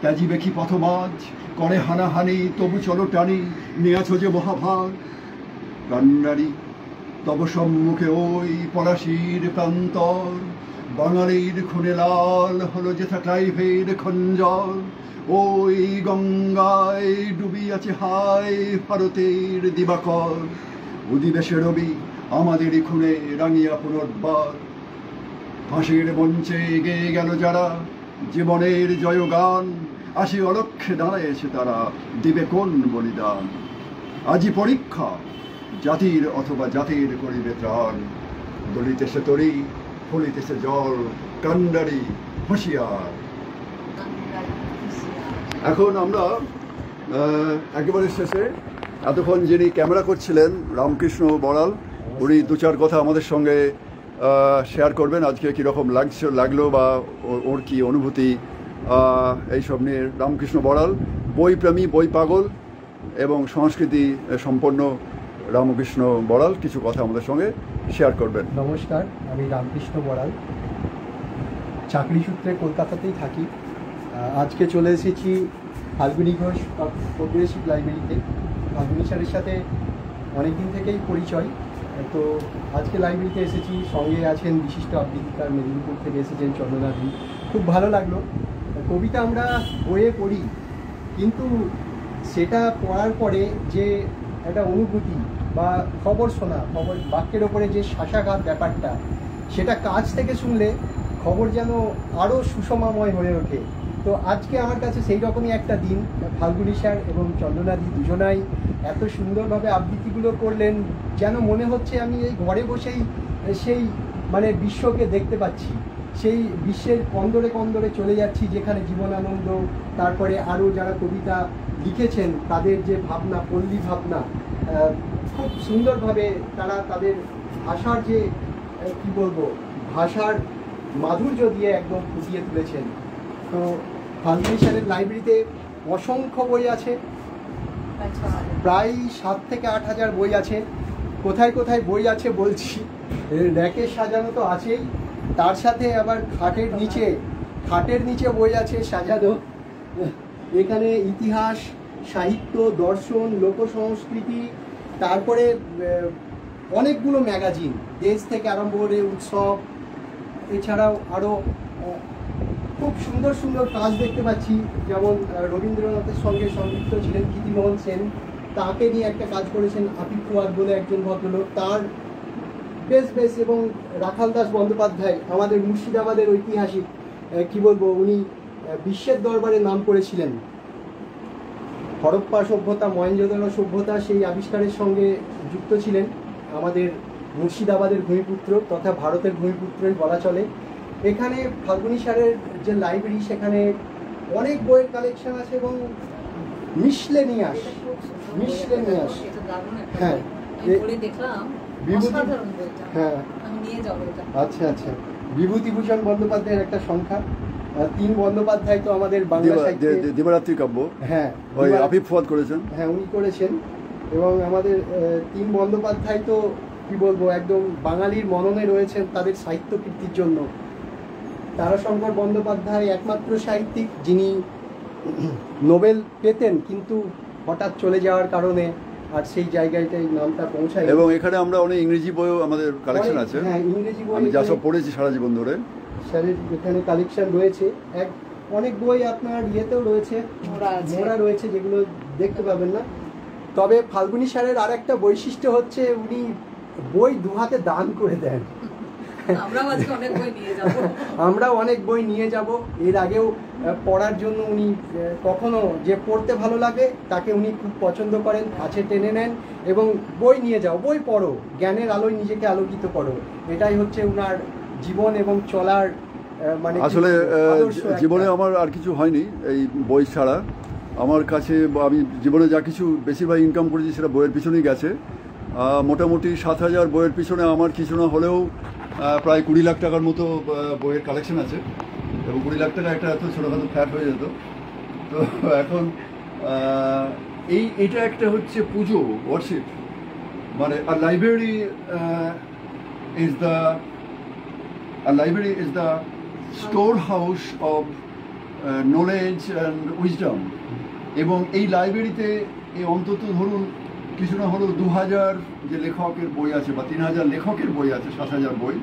ত্যাজিবে কি পথমাজ, করে হানাহানি তবু চলো টানি, নিয়েছ যে মহাভাগ। কান্ডারি তব সম্মুখে ওই পলাশির প্রান্তর, বাঙালির খুনে লাল হলো যেথা ক্লাইভের খঞ্জর। ওই গঙ্গায় ডুবিয়াছে হায় ভারতের দিবাকর, অধিবেশে রবি আমাদেরই খুনে রাঙিয়া পুনর্বার। ফাঁসির মঞ্চে গেয়ে গেল যারা জীবনের জয়গান, আসি অলক্ষ্যে দাঁড়াইছে তারা, দিবে কোন বলিদান। আজি পরীক্ষা জাতির অথবা জাতির করিবে ত্রাণ, দলিতেছে তরি ফলিতেছে জল, কান্ডারি হুঁশিয়ার। এখন আমরা একেবারে শেষে, এতক্ষণ যিনি ক্যামেরা করছিলেন রামকৃষ্ণ বড়াল, উনি দু চার কথা আমাদের সঙ্গে শেয়ার করবেন। আজকে কীরকম লাগলো বা ওর কি অনুভূতি এইসব নিয়ে রামকৃষ্ণ বড়াল, বইপ্রেমী, বই পাগল এবং সংস্কৃতি সম্পন্ন রামকৃষ্ণ বড়াল কিছু কথা আমাদের সঙ্গে শেয়ার করবেন। নমস্কার, আমি রামকৃষ্ণ বড়াল, চাকরি সূত্রে কলকাতাতেই থাকি। আজকে চলে এসেছি ফাল্গুনী ঘোষ প্রোগ্রেসিভ লাইব্রেরিতে। ফাল্গুনী স্যারের সাথে অনেকদিন থেকেই পরিচয়, তো আজকে লাইব্রেরিতে এসেছি। সঙ্গে আছেন বিশিষ্ট আবৃত্তিকার, মেদিনীপুর থেকে এসেছেন চন্দ্রনাথী। খুব ভালো লাগলো। কবিতা আমরা বইয়ে পড়ি, কিন্তু সেটা পড়ার পরে যে একটা অনুভূতি বা খবর শোনা, খবর বাক্যের ওপরে যে শাসাঘাত ব্যাপারটা, সেটা কাছ থেকে শুনলে খবর যেন আরও সুষমাময় হয়ে ওঠে। তো আজকে আমার কাছে সেই রকমই একটা দিন। ফাল্গুনী স্যার এবং চন্দ্রনাথী দুজনাই এত সুন্দরভাবে আবৃত্তিগুলো করলেন, যেন মনে হচ্ছে আমি এই ঘরে বসেই সেই বিশ্বকে দেখতে পাচ্ছি, সেই বিশ্বের কন্দরে কন্দরে চলে যাচ্ছি, যেখানে জীবনানন্দ, তারপরে আরও যারা কবিতা লিখেছেন তাদের যে ভাবনা, পল্লী ভাবনা, খুব সুন্দরভাবে তারা তাদের ভাষার যে কি বলবো, ভাষার মাধুর্য দিয়ে একদম ফুটিয়ে তুলেছেন। তো ফাল্গুনী স্যারের লাইব্রেরিতে অসংখ্য বই আছে, প্রায় 7 থেকে 8 হাজার বই আছে। কোথায় কোথায় বই আছে বলছি, র্যাকে সাজানো তো আছেই, তার সাথে আবার খাটের নিচে বই আছে সাজানো। এখানে ইতিহাস, সাহিত্য, দর্শন, লোক সংস্কৃতি, তারপরে অনেকগুলো ম্যাগাজিন, দেশ থেকে আরম্ভ করে উৎসব, এছাড়াও আরও খুব সুন্দর সুন্দর কাজ দেখতে পাচ্ছি। যেমন রবীন্দ্রনাথের সঙ্গে সংযুক্ত ছিলেন কীর্তিমোহন সেন, তাকে নিয়ে একটা কাজ করেছেন আফিফ ফুয়াদ বলে একজন ভদ্রলোক, তার বেশ এবং রাখাল দাস বন্দ্যোপাধ্যায়, আমাদের মুর্শিদাবাদের ঐতিহাসিক, কি বলবো, উনি বিশ্বের দরবারে নাম করেছিলেন। হরপ্পা সভ্যতা, মহেঞ্জোদারো সভ্যতা, সেই আবিষ্কারের সঙ্গে যুক্ত ছিলেন। আমাদের মুর্শিদাবাদের ভূমিপুত্র তথা ভারতের ভূমিপুত্রই বলা চলে। এখানে ফাল্গুনী স্যারের যে লাইব্রেরি, সেখানে অনেক বইয়ের কালেকশন আছে এবং মিসলেনিয়াস। হ্যাঁ, আচ্ছা, বিভূতিভূষণ বন্দ্যোপাধ্যায়ের একটা সংখ্যা, 3 বন্দ্যোপাধ্যায় তো আমাদের বাংলা সাহিত্যে, দিবারাত্রি কাব্য, হ্যাঁ, ওই আফিফ ফুয়াদ করেছেন, হ্যাঁ উনি করেছেন। এবং আমাদের 3 বন্দ্যোপাধ্যায় তো কি বলবো, একদম বাঙালির মননে রয়েছেন তাদের সাহিত্য কীর্তির জন্য। তারাশঙ্কর বন্দ্যোপাধ্যায় একমাত্র সাহিত্যিক যিনি নোবেল পেতেন, কিন্তু হঠাৎ চলে যাওয়ার কারণে আর সেই জায়গাটায় নামটা পৌঁছায়। এবং এখানে আমরা অনেক ইংরেজি বইও আমাদের কালেকশন আছে। হ্যাঁ, ইংরেজি বই আমি যা সব পড়েছি সারা জীবন ধরে, স্যারের এখানে কালেকশন রয়েছে। অনেক বই আপনার ইয়েতেও রয়েছে, মোড়া রয়েছে, যেগুলো দেখতে পাবেন না। তবে ফাল্গুনী স্যারের আর একটা বৈশিষ্ট্য হচ্ছে উনি বই 2 হাতে দান করে দেন। আমরাও অনেক বই নিয়ে যাব। এর আগেও পড়ার জন্য উনি কখনো যে পড়তে ভালো লাগে তাকে উনি খুব পছন্দ করেন, কাছে টেনে নেন এবং বই নিয়ে যাও, বই পড়ো, জ্ঞানের আলোয় নিজেকে আলোকিত করো। এটাই হচ্ছে উনার জীবন এবং চলার আসলে জীবনে আমার আর কিছু হয়নি এই বই ছাড়া। আমার কাছে আমি জীবনে যা কিছু বেশিরভাগ ইনকাম করেছি সেটা বইয়ের পিছনেই গেছে। মোটামুটি 7,000 বইয়ের পিছনে আমার কিছু না হলেও প্রায় 20 লাখ টাকার মতো বইয়ের কালেকশন আছে। এবং 20 লাখ টাকা একটা এত ছোটোখাটো ফ্ল্যাট হয়ে যেত। তো এখন এটা একটা হচ্ছে পুজো, worship. a library is the storehouse of knowledge and wisdom. এবং এই লাইব্রেরিতে অন্তত ধরুন কিছু না হলেও 2000 যে লেখকের বই আছে বা 3000 লেখকের বই আছে, 7000 বই।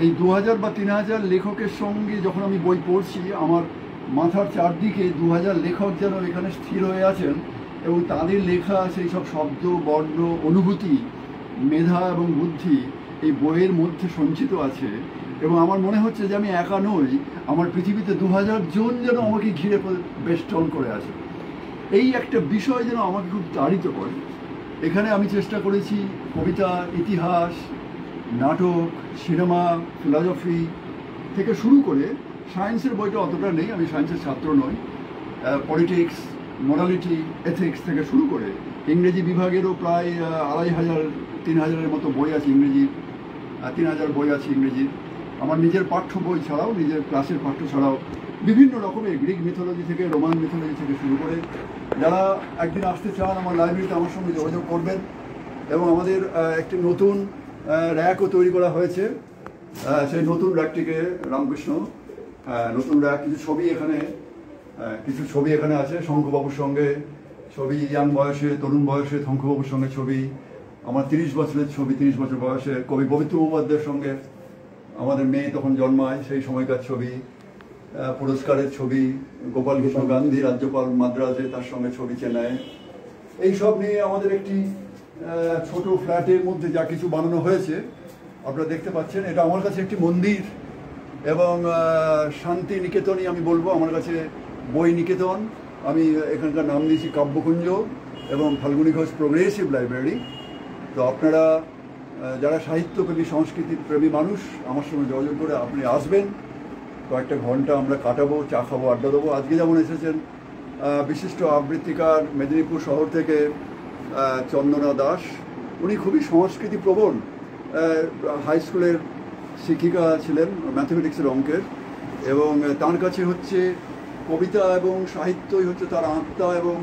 এই 2000 বা 3000 লেখকের সঙ্গে যখন আমি বই পড়ছি, আমার মাথার চারদিকে 2000 লেখক যেন এখানে স্থির হয়ে আছেন এবং তাদের লেখা সেই সব শব্দ, বর্ণ, অনুভূতি, মেধা এবং বুদ্ধি এই বইয়ের মধ্যে সঞ্চিত আছে। এবং আমার মনে হচ্ছে যে আমি একা নই, আমার পৃথিবীতে 2000 জন যেন আমাকে ঘিরে বেষ্টন করে আছে। এই একটা বিষয় যেন আমাকে খুব তাড়িত করে। এখানে আমি চেষ্টা করেছি কবিতা, ইতিহাস, নাটক, সিনেমা, ফিলসফি থেকে শুরু করে, সায়েন্সের বইটা অতটা নেই, আমি সায়েন্সের ছাত্র নই, পলিটিক্স, মোরালিটি, এথিক্স থেকে শুরু করে ইংরেজি বিভাগেরও প্রায় 2500-3000-এর মতো বই আছে ইংরেজির, 3000 বই আছে ইংরেজির। আমার নিজের পাঠ্য বই ছাড়াও, নিজের ক্লাসের পাঠ্য ছাড়াও বিভিন্ন রকমের গ্রিক মিথোলজি থেকে রোমান মিথোলজি থেকে শুরু করে। যারা একদিন আসতে চান আমার লাইব্রেরিতে আমার সঙ্গে যোগাযোগ করবেন। এবং আমাদের একটি নতুন র্যাকও তৈরি করা হয়েছে। সেই নতুন র্যাকটিকে রামকৃষ্ণ নতুন র্যাক কিছু ছবি এখানে আছে শঙ্কুবাবুর সঙ্গে ছবি, ইয়াং বয়সে তরুণ বয়সে শঙ্কুবাবুর সঙ্গে ছবি, আমার 30 বছরের ছবি, 30 বছর বয়সে কবি পবিত্র মুখোপাধ্যায়ের সঙ্গে আমাদের মেয়ে তখন জন্মায় সেই সময়কার ছবি, পুরস্কারের ছবি, গোপাল কৃষ্ণ গান্ধী রাজ্যপাল মাদ্রাজে তার সঙ্গে ছবি চেনায়। এইসব নিয়ে আমাদের একটি ছোট ফ্ল্যাটের মধ্যে যা কিছু বানানো হয়েছে আপনারা দেখতে পাচ্ছেন। এটা আমার কাছে একটি মন্দির এবং শান্তি নিকেতনই আমি বলবো, আমার কাছে বই নিকেতন। আমি এখানকার নাম দিয়েছি কাব্যকুঞ্জ এবং ফাল্গুনী ঘোষ প্রোগ্রেসিভ লাইব্রেরি। তো আপনারা যারা সাহিত্যপ্রেমী সংস্কৃতি প্রেমী মানুষ আমার সঙ্গে যোগাযোগ করে আপনি আসবেন, কয়েকটা ঘন্টা আমরা কাটাবো, চা খাবো, আড্ডা দেবো। আজকে যেমন এসেছেন বিশিষ্ট আবৃত্তিকার মেদিনীপুর শহর থেকে চন্দনা দাস, উনি খুবই সংস্কৃতি প্রবণ, হাই স্কুলের শিক্ষিকা ছিলেন ম্যাথমেটিক্সের অঙ্কের, এবং তার কাছে হচ্ছে কবিতা এবং সাহিত্যই হচ্ছে তার আত্মা, এবং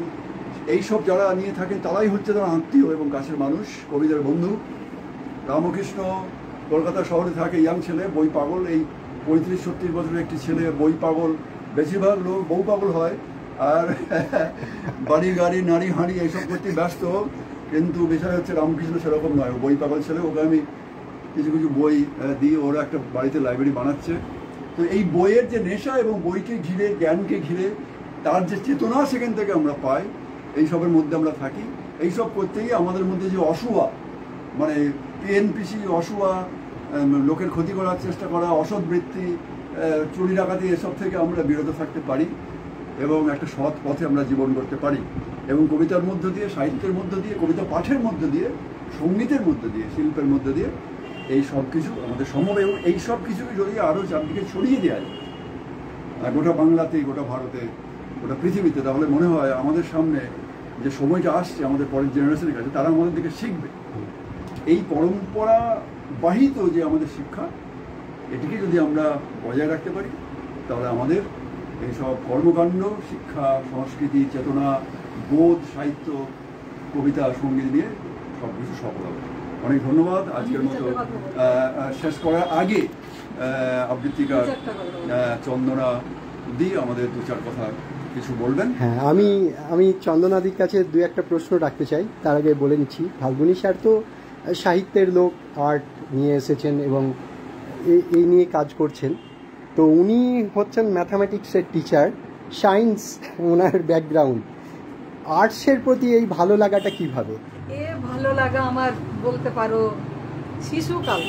এইসব যারা নিয়ে থাকেন তারাই হচ্ছে তার আত্মীয় এবং কাছের মানুষ, কবিদের বন্ধু। রামকৃষ্ণ কলকাতা শহরে থাকে, ইয়াং ছেলে, বই পাগল। এই 35-36 বছরের একটি ছেলে বই পাগল। বেশিরভাগ লোক বউ পাগল হয় আর বাড়ি গাড়ি নারী হাঁড়ি এইসব করতে ব্যস্ত, কিন্তু বিষয় হচ্ছে রামকৃষ্ণ সেরকম নয়, ও বই পাগল ছেলে। ওকে আমি কিছু কিছু বই দিয়ে ওরা একটা বাড়িতে লাইব্রেরি বানাচ্ছে। তো এই বইয়ের যে নেশা এবং বইকে ঘিরে, জ্ঞানকে ঘিরে তার যে চেতনা সেখান থেকে আমরা পাই, এইসবের মধ্যে আমরা থাকি। এইসব করতেই আমাদের মধ্যে যে অসুয়া, মানে পিএনপিসি অসুয়া, লোকের ক্ষতি করার চেষ্টা করা, অসৎ বৃত্তি, চুরি ডাকাতি, এসব থেকে আমরা বিরত থাকতে পারি এবং একটা সৎ পথে আমরা জীবন করতে পারি। এবং কবিতার মধ্য দিয়ে, সাহিত্যের মধ্য দিয়ে, কবিতা পাঠের মধ্য দিয়ে, সঙ্গীতের মধ্য দিয়ে, শিল্পের মধ্য দিয়ে এই সব কিছু আমাদের সম্ভব। এবং এই সব কিছুকে যদি আরও চারদিকে ছড়িয়ে দেওয়া যায় গোটা বাংলাতে, গোটা ভারতে, গোটা পৃথিবীতে, তাহলে মনে হয় আমাদের সামনে যে সময়টা আসছে আমাদের পরের জেনারেশনের কাছে, তারা আমাদের দিকে শিখবে। এই পরম্পরা বাহিত যে আমাদের শিক্ষা, এটিকে যদি আমরা বজায় রাখতে পারি তাহলে আমাদের এইসব কর্মকাণ্ড, শিক্ষা, সংস্কৃতি, চেতনা, বোধ, সাহিত্য, কবিতা, সঙ্গীত নিয়ে সব কিছু সফল হবে। অনেক ধন্যবাদ। আজকের মতো শেষ করার আগে আবৃত্তিকার চন্দনা দি আমাদের 2-4 কথা কিছু বলবেন। হ্যাঁ, আমি চন্দনাদির কাছে 2-1টা প্রশ্ন রাখতে চাই। তার আগে বলে নিচ্ছি, ফাল্গুনী স্যার তো সাহিত্যের লোক, আর্ট নিয়ে এসেছেন এবং এই নিয়ে কাজ করছেন। তো উনি হচ্ছেন ম্যাথামেটিক্সের টিচার, সায়েন্স ওনার ব্যাকগ্রাউন্ড। আর্টসের প্রতি এই ভালো লাগাটা কিভাবে? ভালো লাগা আমার বলতে পারো শিশুকাল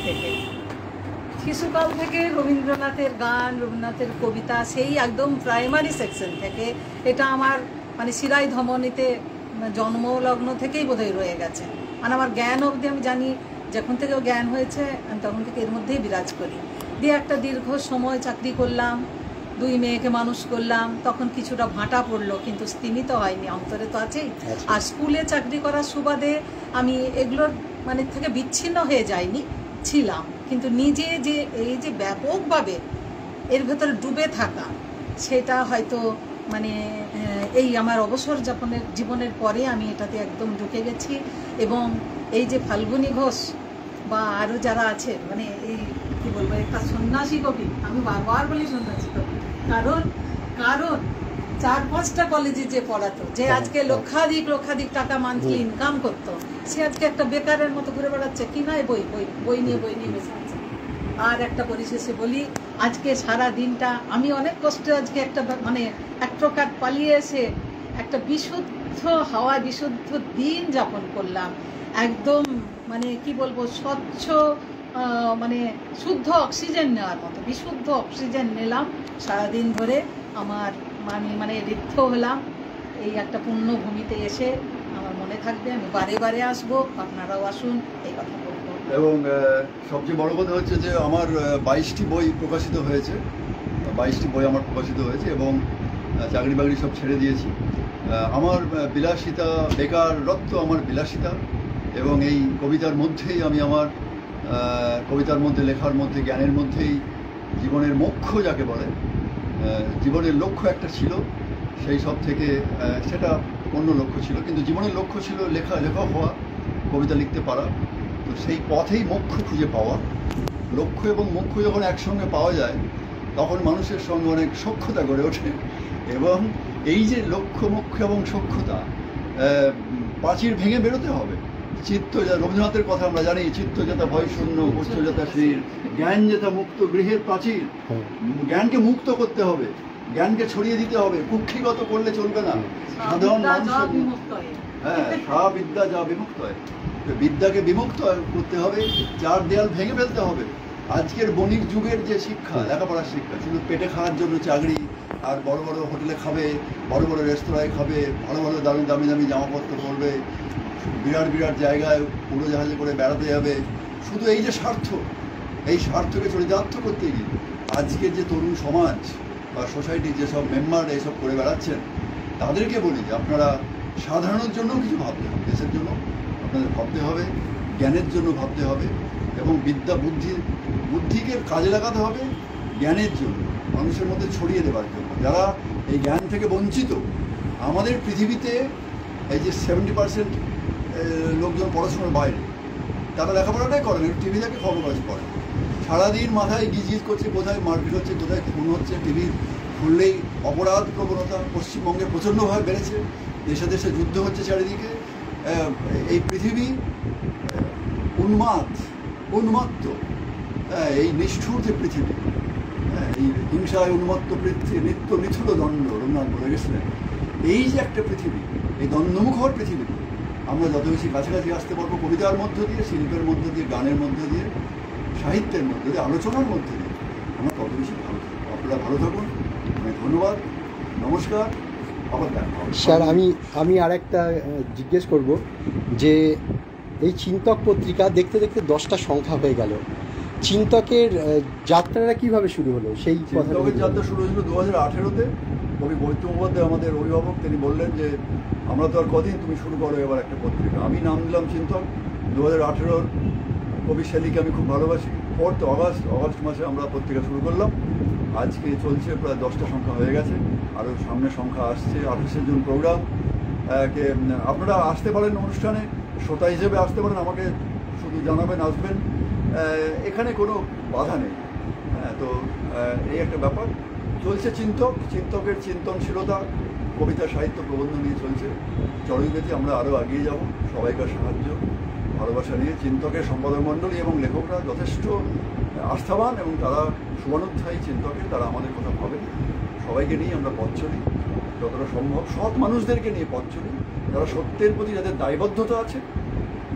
থেকে রবীন্দ্রনাথের গান, রবীন্দ্রনাথের কবিতা, সেই একদম প্রাইমারি সেকশন থেকে এটা আমার মানে শিরায় ধমনীতে জন্মলগ্ন থেকেই বোধহয় রয়ে গেছে। মানে আমার জ্ঞান অবধি আমি জানি, যখন থেকে জ্ঞান হয়েছে আমি তখন থেকে এর মধ্যেই বিরাজ করি। দিয়ে একটা দীর্ঘ সময় চাকরি করলাম, 2 মেয়েকে মানুষ করলাম, তখন কিছুটা ভাঁটা পড়লো, কিন্তু স্তীমিত হয়নি, অন্তরে তো আছেই। আর স্কুলে চাকরি করার সুবাদে আমি এগুলোর মানে থেকে বিচ্ছিন্ন হয়ে যাইনি, ছিলাম, কিন্তু নিজে যে এই যে ব্যাপকভাবে এর ভেতরে ডুবে থাকা, সেটা হয়তো মানে এই আমার অবসর জীবনের পরে আমি এটাতে একদম ঢুকে গেছি। এবং এই যে ফাল্গুনী ঘোষ বা আরও যারা আছে, মানে এই কি বলবো, একটা সন্ন্যাসী কবি, আমি বারবার বলি সন্ন্যাসী কবি, কারণ 4-5টা কলেজে যে পড়াতো, যে আজকে লক্ষাধিক টাকা মান্থলি ইনকাম করতো, সে আজকে একটা বেকারের মতো ঘুরে বেড়াচ্ছে, কি নয় বই নিয়ে বসে আছে। আর একটা পরিশেষে বলি, আজকে সারা দিনটা আমি অনেক কষ্টে আজকে একটা মানে এক প্রকার পালিয়ে এসে একটা বিশুদ্ধ হাওয়া, বিশুদ্ধ দিন যাপন করলাম, একদম মানে কি বলবো, স্বচ্ছ মানে শুদ্ধ অক্সিজেন নেওয়ার মতো বিশুদ্ধ অক্সিজেন নিলাম সারাদিন ধরে। আমার মানে ঋদ্ধ হলাম। এই একটা পুণ্যভূমিতে এসে আমার মনে থাকবে, আমি বারে আসবো, আপনারাও আসুন, এই কথা বলবো। এবং সবচেয়ে বড় কথা হচ্ছে যে আমার 22টি বই প্রকাশিত হয়েছে, 22টি বই আমার প্রকাশিত হয়েছে এবং চাকরি বাকরি সব ছেড়ে দিয়েছি। আমার বিলাসিতা, বেকারত্ব আমার বিলাসিতা, এবং এই কবিতার মধ্যেই আমি আমার কবিতার মধ্যে, লেখার মধ্যে, জ্ঞানের মধ্যেই জীবনের মোক্ষ যাকে বলে জীবনের লক্ষ্য একটা ছিল, সেই সব থেকে সেটা অন্য লক্ষ্য ছিল, কিন্তু জীবনের লক্ষ্য ছিল লেখক হওয়া, কবিতা লিখতে পারা। তো সেই পথেই মোক্ষ খুঁজে পাওয়া। লক্ষ্য এবং মোক্ষ যখন একসঙ্গে পাওয়া যায় তখন মানুষের সঙ্গে অনেক সখ্যতা গড়ে ওঠে। এবং এই যে লক্ষ্য মোক্ষ এবং সখ্যতা, প্রাচীর ভেঙে বেরোতে হবে। চিত্ত, রবীন্দ্রনাথের কথা আমরা জানি, চিত্ত যেটা ভয় শূন্য, উচ্চ যেটা শ্রীর, জ্ঞান যেটা মুক্ত গৃহের প্রাচীর। জ্ঞানকে মুক্ত করতে হবে, জ্ঞানকে ছড়িয়ে দিতে হবে, কুক্ষিগত করলে চলবে না। সাধারণ মানুষের বিদ্যা যা বিমুক্ত হয়, বিদ্যাকে বিমুক্ত করতে হবে, চার দেয়াল ভেঙে ফেলতে হবে। আজকের বণিক যুগের যে শিক্ষা, লেখাপড়ার শিক্ষা, শুধু পেটে খাওয়ার জন্য চাকরি, আর বড় বড় হোটেলে খাবে, বড় বড় রেস্তোরাঁয় খাবে, ভালো ভালো দামি দামি দামি জামাপত্র পরবে, বিরাট বিরাট জায়গায় উড়োজাহাজে করে বেড়াতে যাবে, শুধু এই যে স্বার্থ, এই স্বার্থকে চরিতার্থ করতে গিয়ে আজকের যে তরুণ সমাজ বা সোসাইটির যেসব মেম্বার এইসব করে বেড়াচ্ছেন, তাদেরকে বলি যে আপনারা সাধারণের জন্যও কিছু ভাবতে হবে, দেশের জন্য আপনাদের ভাবতে হবে, জ্ঞানের জন্য ভাবতে হবে, এবং বিদ্যা বুদ্ধিকে কাজে লাগাতে হবে জ্ঞানের জন্য, মানুষের মধ্যে ছড়িয়ে দেওয়ার জন্য। যারা এই জ্ঞান থেকে বঞ্চিত, আমাদের পৃথিবীতে এই যে 70% লোকজন পড়াশোনার বাইরে, তারা লেখাপড়াটাই করেন, টিভি থেকে খবর কাজ করে, সারাদিন মাথায় গিজ করছে, কোথায় মারপিট হচ্ছে, কোথায় খুন হচ্ছে। টিভি খুললেই অপরাধ প্রবণতা পশ্চিমবঙ্গে প্রচণ্ডভাবে বেড়েছে, দেশে দেশে যুদ্ধ হচ্ছে চারিদিকে। এই পৃথিবী উন্মত্ত, এই নিষ্ঠুর যে পৃথিবী, এই হিংসায় উন্মত্ত পৃথিবী, নিত্য নিথুর দণ্ড, রবীন্দ্রনাথ বলে গেছিলেন। এই যে একটা পৃথিবী, এই দ্বন্দ্বমুখর পৃথিবী, আমরা যত বেশি কাছাকাছি আসতে পারবো কবিতার মধ্য দিয়ে, শিল্পের মধ্য দিয়ে, গানের মধ্য দিয়ে, সাহিত্যের মধ্য দিয়ে, আলোচনার মধ্য দিয়ে, আমরা তত বেশি ভালো থাকবো। আপনারা ভালো থাকুন, ধন্যবাদ, নমস্কার, আবার দেখা হবে। স্যার, আমি আর একটা জিজ্ঞেস করব যে এই চিন্তক পত্রিকা দেখতে দেখতে 10টা সংখ্যা হয়ে গেল, চিন্তকের যাত্রাটা কিভাবে শুরু হলো? সেই চিন্তকের যাত্রা শুরু হয়েছিল 2018-তে। কবি বৈদ্য মুখোপাধ্যায় আমাদের অভিভাবক, তিনি বললেন যে আমরা তো আর কদিন, তুমি শুরু করো এবার একটা পত্রিকা। আমি নাম দিলাম চিন্তক। 2018-র কবি শেলিকে আমি খুব ভালোবাসি। 4 অগস্ট মাসে আমরা পত্রিকা শুরু করলাম। আজকে চলছে, প্রায় 10টা সংখ্যা হয়ে গেছে, আরও সামনে সংখ্যা আসছে। 28শে জুন প্রোগ্রাম, আপনারা আসতে পারেন অনুষ্ঠানে, শ্রোতা হিসেবে আসতে পারেন, আমাকে শুধু জানাবেন, আসবেন, এখানে কোনো বাধা নেই। তো এই একটা ব্যাপার চলছে। চিন্তকের চিন্তনশীলতা, কবিতা, সাহিত্য, প্রবন্ধ নিয়ে চলছে চরণীগতি। আমরা আরও এগিয়ে যাব, সবাইকার সাহায্য ভালোবাসা নিয়ে। চিন্তকের সম্পাদক মণ্ডলী এবং লেখকরা যথেষ্ট আস্থাবান, এবং তারা শুভানুধ্যায়ী চিন্তকের, তারা আমাদের কথা ভাবেন। সবাইকে নিয়ে আমরা পথ চলি, যতটা সম্ভব সৎ মানুষদেরকে নিয়ে পথ চলি, যারা সত্যের প্রতি যাদের দায়বদ্ধতা আছে,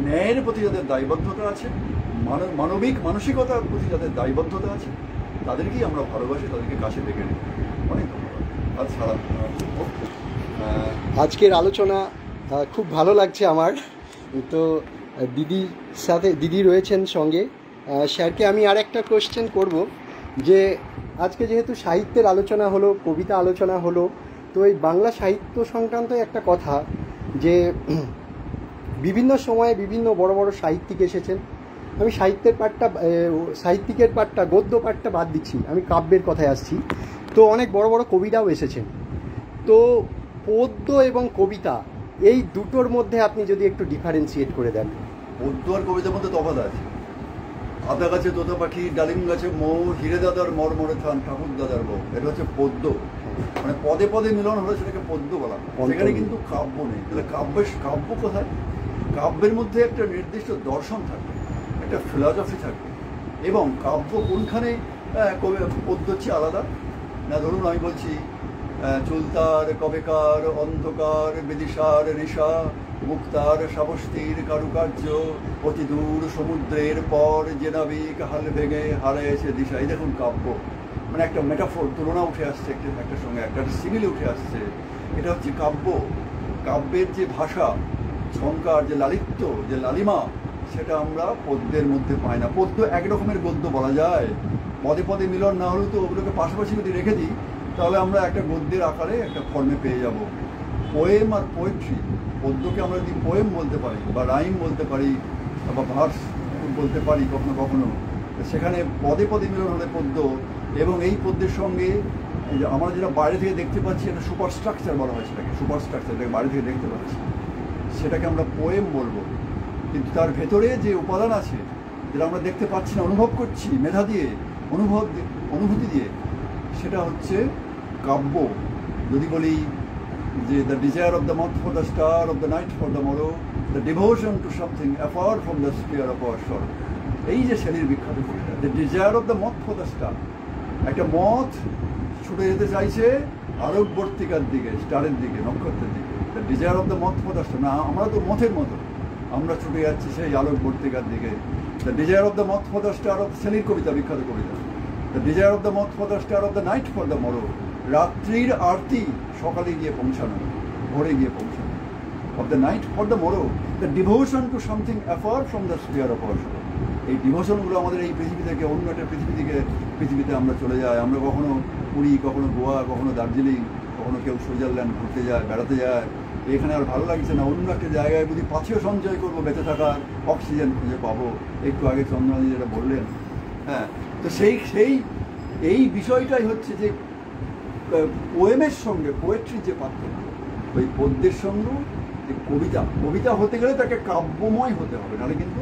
ন্যায়ের প্রতি যাদের দায়বদ্ধতা আছে, মানবিক মানসিকতার প্রতি যাদের দায়বদ্ধতা আছে, তাদেরকেই আমরা ভালোবাসি, তাদেরকে কাছে ডেকে নিই। অনেক ধন্যবাদ। আজকের আলোচনা খুব ভালো লাগছে আমার। তো দিদি রয়েছেন সঙ্গে। স্যারকে আমি আর একটা কোয়েশ্চেন করব যে আজকে যেহেতু সাহিত্যের আলোচনা হলো, কবিতা আলোচনা হলো, তো এই বাংলা সাহিত্য সংক্রান্ত একটা কথা যে বিভিন্ন সময়ে বিভিন্ন বড় বড় সাহিত্যিক এসেছেন। আমি সাহিত্যিকের পাঠটা, গদ্য পাঠটা বাদ দিচ্ছি, আমি কাব্যের কথায় আসছি। তো অনেক বড় বড় কবিরাও এসেছেন। তো পদ্য এবং কবিতা, এই দুটোর মধ্যে আপনি যদি একটু ডিফারেন্সিয়েট করে দেন। পদ্য আর কবিতার মধ্যে তফাৎ আছে। আদা গাছে তোতা পাখি, ডালিম গাছে মৌ, হিরে দাদার মরমরে থান, ঠাকুর দাদার বউ, এটা হচ্ছে পদ্য। মানে পদে পদে মিলন হলে সেটাকে পদ্য বলা। সেখানে কিন্তু কাব্য নেই। তাহলে কাব্য কোথায়? কাব্যের মধ্যে একটা নির্দিষ্ট দর্শন থাকবে, একটা ফিলসফি থাকবে। এবং কাব্য কোনখানে পদ্য হচ্ছে আলাদা না? ধরুন আমি বলছি, চুলতার কবেকার অন্ধকার বিদিশার ঋষা, মুক্তার সাবস্তির কারুকার্য, অতি দূর সমুদ্রের পর যে নাবিক হাল ভেঙে হারিয়েছে দিশা। এই দেখুন কাব্য, মানে একটা মেটাফোর, তুলনা উঠে আসছে একটার সঙ্গে, একটা সিমিল উঠে আসছে। এটা হচ্ছে কাব্য। কাব্যের যে ভাষা, ঝঙ্কার, যে লালিত্য, যে লালিমা, সেটা আমরা পদ্যের মধ্যে পাই না। পদ্য এক রকমের গদ্য বলা যায়, পদে পদে মিলন না হলেও তো ওগুলোকে পাশাপাশি যদি রেখে দিই তাহলে আমরা একটা গদ্যের আকারে একটা ফর্মে পেয়ে যাব। পোয়েম আর পোয়েট্রি, পদ্যকে আমরা যদি পোয়েম বলতে পারি বা রাইম বলতে পারি বা ভার্স বলতে পারি কখনো কখনো, সেখানে পদে পদে মিলন হলে পদ্য, এবং এই পদ্যের সঙ্গে এই যে আমরা যেটা বাইরে থেকে দেখতে পাচ্ছি এটা সুপার স্ট্রাকচার বলা হয়, সেটাকে সুপার স্ট্রাকচার, এটাকে বাইরে থেকে দেখতে পাচ্ছি, সেটাকে আমরা পোয়েম বলবো। কিন্তু তার ভেতরে যে উপাদান আছে যেটা আমরা দেখতে পাচ্ছি না, অনুভব করছি মেধা দিয়ে, অনুভূতি দিয়ে, সেটা হচ্ছে কাব্য। যদি বলি যে the desire of the moth for the star of the night for the morrow, the devotion to something afar from the sphere of our sorrow, এই যে শেলির বিখ্যাত কবিতা, the desire of the moth for the star. একটা moth ছুটে যেতে চাইছে আলোকবর্তিকার দিকে, স্টারের দিকে, নক্ষত্রের দিকে। The desire of the moth for the star, না আমরা তো মথের মতো, আমরা ছুটে যাচ্ছি সেই আলোকবর্তিকার দিকে। The desire of the moth for the star of শেলির কবিতা, বিখ্যাত কবিতা। The desire of the moth for the star of the night for the morrow, রাত্রির আরতি সকালে গিয়ে পৌঁছানো, ভোরে গিয়ে পৌঁছানো। Of the night for the morrow, the devotion to something afar from the sphere of our sorrow. এই ডিভোশনগুলো আমাদের এই পৃথিবী থেকে অন্য একটা পৃথিবীতে আমরা চলে যাই। আমরা কখনো পুরী, কখনো গোয়া, কখনো দার্জিলিং, কখনো কেউ সুইজারল্যান্ড ঘুরতে যায়, বেড়াতে যায়। এখানে আর ভালো লাগছে না, অন্য একটা জায়গায় বুঝি পাথেও সঞ্চয় করবো, বেঁচে থাকার অক্সিজেন খুঁজে পাবো। একটু আগে চন্দ্রনাথ যেটা বললেন, হ্যাঁ, তো এই বিষয়টাই হচ্ছে যে পোয়েমের সঙ্গে পোয়েট্রির যে পার্থক্য, ওই পদ্যের সঙ্গে যে কবিতা হতে গেলে তাকে কাব্যময় হতে হবে, নাহলে কিন্তু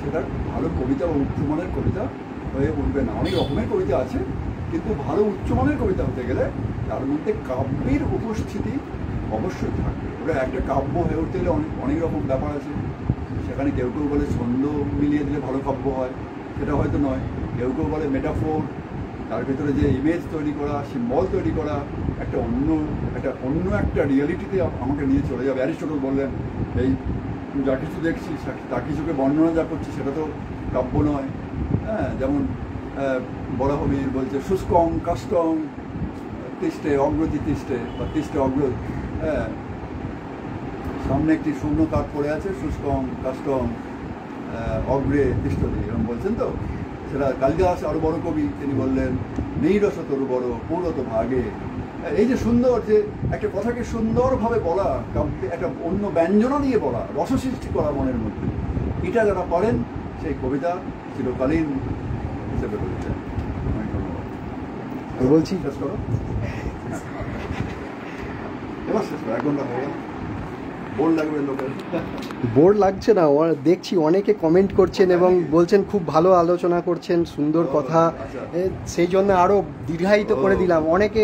সেটা ভালো কবিতা বা উচ্চমানের কবিতা হয়ে উঠবে না। অনেক রকমের কবিতা আছে, কিন্তু ভালো উচ্চমানের কবিতা হতে গেলে তার মধ্যে কাব্যের উপস্থিতি অবশ্যই থাকবে। ওটা একটা কাব্য হয়ে উঠতে গেলে অনেক রকম ব্যাপার আছে। সেখানে কেউ কেউ বলে ছন্দ মিলিয়ে দিলে ভালো কাব্য হয়, সেটা হয়তো নয়। কেউ কেউ বলে মেটাফোর, তার ভেতরে যে ইমেজ তৈরি করা, সিম্বল তৈরি করা, একটা অন্য একটা রিয়েলিটিতে আমাকে নিয়ে চলে যাবে। অ্যারিস্টটল বললেন, এই যা কিছু দেখছি, তা কিছুকে বর্ণনা যা করছি সেটা তো কাব্য নয়। হ্যাঁ, যেমন বরাহমির বলছে শুষ্কং কাষ্টং তিষ্টে অগ্রতি তিষ্টে, বা তিষ্টে অগ্রত। হ্যাঁ, সামনে একটি শূন্য কাঠ পড়ে আছে, শুষ্কং কাষ্টং অগ্রে তিষ্টতি, এরকম বলছেন। তো সেটা কালিদাস আরো বড় কবি, তিনি বললেন নীরস তরু বড় পৌরত ভাগে। এই যে সুন্দর, যে একটা কথাকে সুন্দরভাবে বলা, একটা অন্য ব্যঞ্জনা দিয়ে বলা, রস সৃষ্টি করা মনের মধ্যে, এটা যারা পারেন সেই কবিতা চিরকালীন হিসেবে রয়েছে। বলছি শেষ করো, এবার শেষ করো, 1 ঘন্টা হয়ে গেল। বোর লাগবে লোকের? বোর লাগছে না, দেখছি অনেকে কমেন্ট করছেন এবং বলছেন খুব ভালো আলোচনা করছেন, সুন্দর কথা, সেই জন্য আরও দীর্ঘায়িত করে দিলাম। অনেকে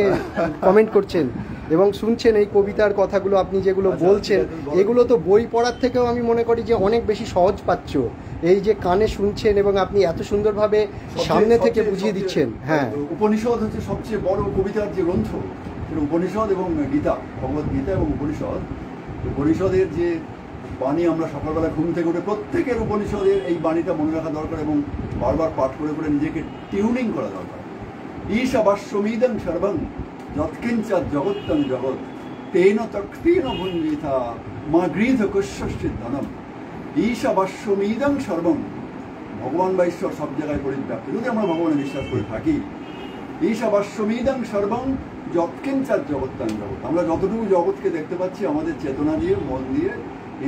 কমেন্ট করছেন এবং শুনছেন এই কবিতার কথাগুলো, আপনি যেগুলো বলছেন এগুলো তো বই পড়ার থেকেও আমি মনে করি যে অনেক বেশি সহজ পাচ্ছ। এই যে কানে শুনছেন এবং আপনি এত সুন্দরভাবে সামনে থেকে বুঝিয়ে দিচ্ছেন। হ্যাঁ, উপনিষদ হচ্ছে সবচেয়ে বড় কবিতার যে গ্রন্থ, উপনিষদ এবং গীতা, ভগবদ গীতা এবং উপনিষদের যে বাণী আমরা সকালবেলা ঘুম থেকে উঠে প্রত্যেকের উপনিষদের এই বাণীটা মনে রাখা দরকার এবং বারবার পাঠ করে করে নিজেকে টিউনিং করা দরকার। ঈশাবাস্যমিদং সর্বং যৎকিঞ্চাৎ জগত্তং জগৎ তেন তক্তেন ভুঞ্জিতা মা গৃধ কস্যশ্চিৎ ধনম। ঈশাবাস্যমিদং সর্বং, ভগবান বা ঈশ্বর সব জায়গায় পরিব্যাপ্ত, যদি আমরা ভগবানে বিশ্বাস করে থাকি। ঈশাবাস্যমিদং সর্বং যৎকিঞ্চাৎ জগত্তং জগৎ, আমরা যতটুকু জগৎকে দেখতে পাচ্ছি আমাদের চেতনা দিয়ে, মন দিয়ে,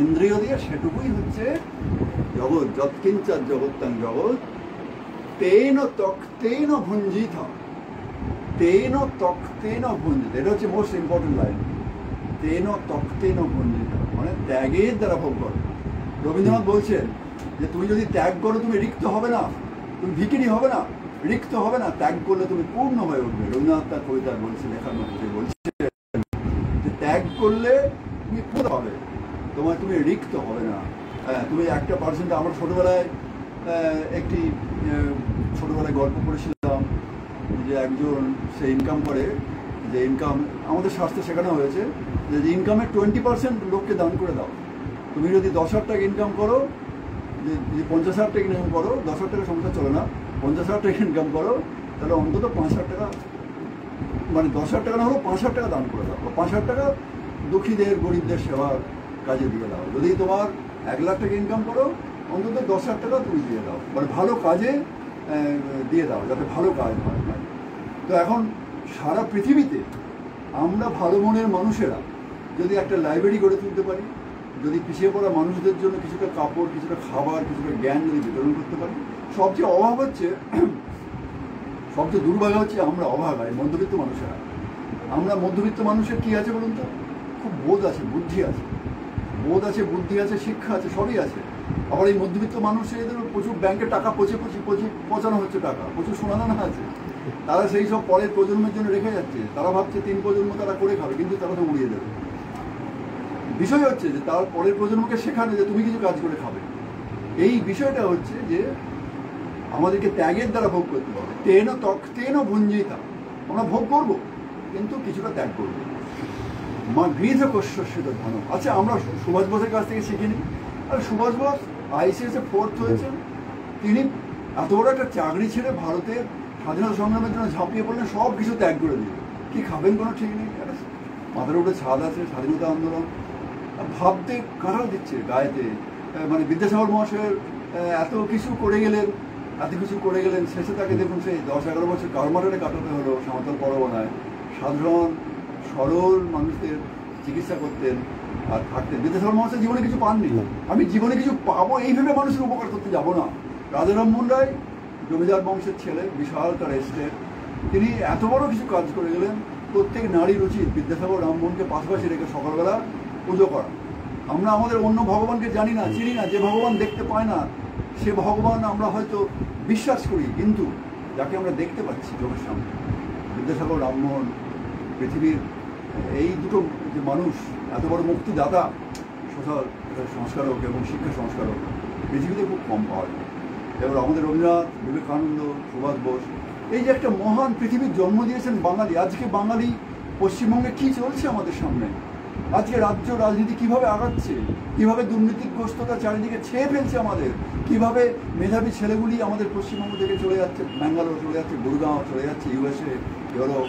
ইন্দ্রিয় দিয়ে, সেটুকুই হচ্ছে জগৎ। যৎকিঞ্চাৎ জগত্তং জগৎ তেন তক্তেন ভুঞ্জিতা, তেন তক্তেন ভুঞ্জিত, এটা হচ্ছে মোস্ট ইম্পর্টেন্ট লাইন। তেন তক্তেন ভুঞ্জিত মানে ত্যাগের দ্বারা ভোগ করো। রবীন্দ্রনাথ বলছেন যে তুমি যদি ত্যাগ করো তুমি রিক্ত হবে না, তুমি ভিখিরি হবে না, রিক্ত হবে না, ত্যাগ করলে তুমি পূর্ণ হয়ে উঠবে। রবীন্দ্রনাথ তার কবিতায় বলছে, লেখার মধ্যে বলছে যে ত্যাগ করলে তুমি পূর্ণ হবে, তুমি রিক্ত হবে না। হ্যাঁ, তুমি 1% আমরা ছোটবেলায় ছোটবেলায় গল্প পড়েছিলাম যে একজন সে ইনকাম করে, যে ইনকাম আমাদের শাস্ত্রে শেখানো হয়েছে যে ইনকামের 20% লোককে দান করে দাও। তুমি যদি 10,000 টাকা ইনকাম করো, যে 50,000 টাকা ইনকাম করো, 10,000 টাকা সংসার চলে না, 50,000 টাকা ইনকাম করো, তাহলে অন্তত 5,000 টাকা, মানে 10,000 টাকা না হলেও 5,000 টাকা দান করে দাও, 5,000 টাকা দুঃখীদের গরিবদের সেবার কাজে দিয়ে দাও। যদি তোমার 1 লাখ টাকা ইনকাম করো, অন্তত 10,000 টাকা তুমি দিয়ে দাও, মানে ভালো কাজে দিয়ে দাও, যাতে ভালো কাজ হয়। তো এখন সারা পৃথিবীতে আমরা ভালো মনের মানুষেরা যদি একটা লাইব্রেরি গড়ে তুলতে পারি, যদি পিছিয়ে পড়া মানুষদের জন্য কিছুটা কাপড়, কিছুটা খাবার, কিছুটা জ্ঞান যদি বিতরণ করতে পারি। সবচেয়ে অভাব হচ্ছে সবচেয়ে দুর্ভাগ্য হচ্ছে আমরা অভাগা, এই মধ্যবিত্ত মানুষেরা। আমরা মধ্যবিত্ত মানুষের কি আছে বলুন তো? খুব বোধ আছে, বুদ্ধি আছে, বোধ আছে, বুদ্ধি আছে, শিক্ষা আছে, সবই আছে। আবার এই মধ্যবিত্ত মানুষেদের প্রচুর ব্যাংকে টাকা পচানো হচ্ছে, টাকা প্রচুর সোনাদানা আছে, তারা সেই সব পরের প্রজন্মের জন্য রেখে যাচ্ছে। তারা ভাবছে 3 প্রজন্ম তারা করে খাবে, কিন্তু তারা তো উড়িয়ে দেবে। বিষয় হচ্ছে যে তার পরের প্রজন্মকে শেখানো যে তুমি কিছু কাজ করে খাবে। এই বিষয়টা হচ্ছে যে আমাদেরকে ত্যাগের দ্বারা ভোগ করতে হবে। তেন ভুঞ্জিতা, আমরা ভোগ করবো কিন্তু কিছুটা ত্যাগ করবো। মা গৃহ কস্যস্য ধন। আচ্ছা, আমরা সুভাষ বোসের কাছ থেকে শিখে নিই। আর সুভাষ বোস ICSE 4th হয়েছেন, তিনি এত বড় একটা চাকরি ছেড়ে ভারতের স্বাধীনতা সংগ্রামের জন্য ঝাঁপিয়ে পড়লেন, সব কিছু ত্যাগ করে দিল। কি খাবেন কোনো ঠিক নেই, মাথার উপরে ছাদ আছে, স্বাধীনতা আন্দোলন ভাবতে কাঁঠাল দিচ্ছে গায়েতে। মানে বিদ্যাসাগর মহাশয়ের এত কিছু করে গেলেন, শেষে তাকে দেখুন সেই 10-11 বছর কারমাটারে কাটাতে হলো সমতল পরগনায়। সাধারণ সরল মানুষদের চিকিৎসা করতেন আর থাকতেন। বিদ্যাসাগর মহাশয় জীবনে কিছু পাননি। আমি জীবনে কিছু পাবো এইভাবে মানুষের উপকার করতে যাব না। রাজা রামমোহন রায় জমিদার বংশের ছেলে, বিশাল তার এস্টেট, তিনি এত বড় কিছু কাজ করে গেলেন। প্রত্যেক নারীর উচিত বিদ্যাসাগর রামমোহনকে পাশাপাশি রেখে সকালবেলা পুজো করা। আমরা আমাদের অন্য ভগবানকে জানি না, চিনি না। যে ভগবান দেখতে পায় না সে ভগবান আমরা হয়তো বিশ্বাস করি, কিন্তু যাকে আমরা দেখতে পাচ্ছি চোখের সামনে, বিদ্যাসাগর রামমোহন, পৃথিবীর এই দুটো যে মানুষ, এত বড় মুক্তিদাতা, সোশ্যাল সংস্কারক এবং শিক্ষা সংস্কারক, পৃথিবীতে খুব কম পাওয়া যায়। এবার আমাদের রবীন্দ্রনাথ, বিবেকানন্দ, সুভাষ বোস, এই যে একটা মহান পৃথিবীর জন্ম দিয়েছেন বাঙালি। আজকে বাঙালি পশ্চিমবঙ্গে কি চলছে আমাদের সামনে, আজকে রাজ্য রাজনীতি কিভাবে আগাচ্ছে, কিভাবে দুর্নীতিগ্রস্ততা চারিদিকে ছেয়ে ফেলছে আমাদের, কিভাবে মেধাবী ছেলেগুলি আমাদের পশ্চিমবঙ্গ থেকে চলে যাচ্ছে, ব্যাঙ্গালোর চলে যাচ্ছে, গুরগাঁও চলে যাচ্ছে, USA, ইউরোপ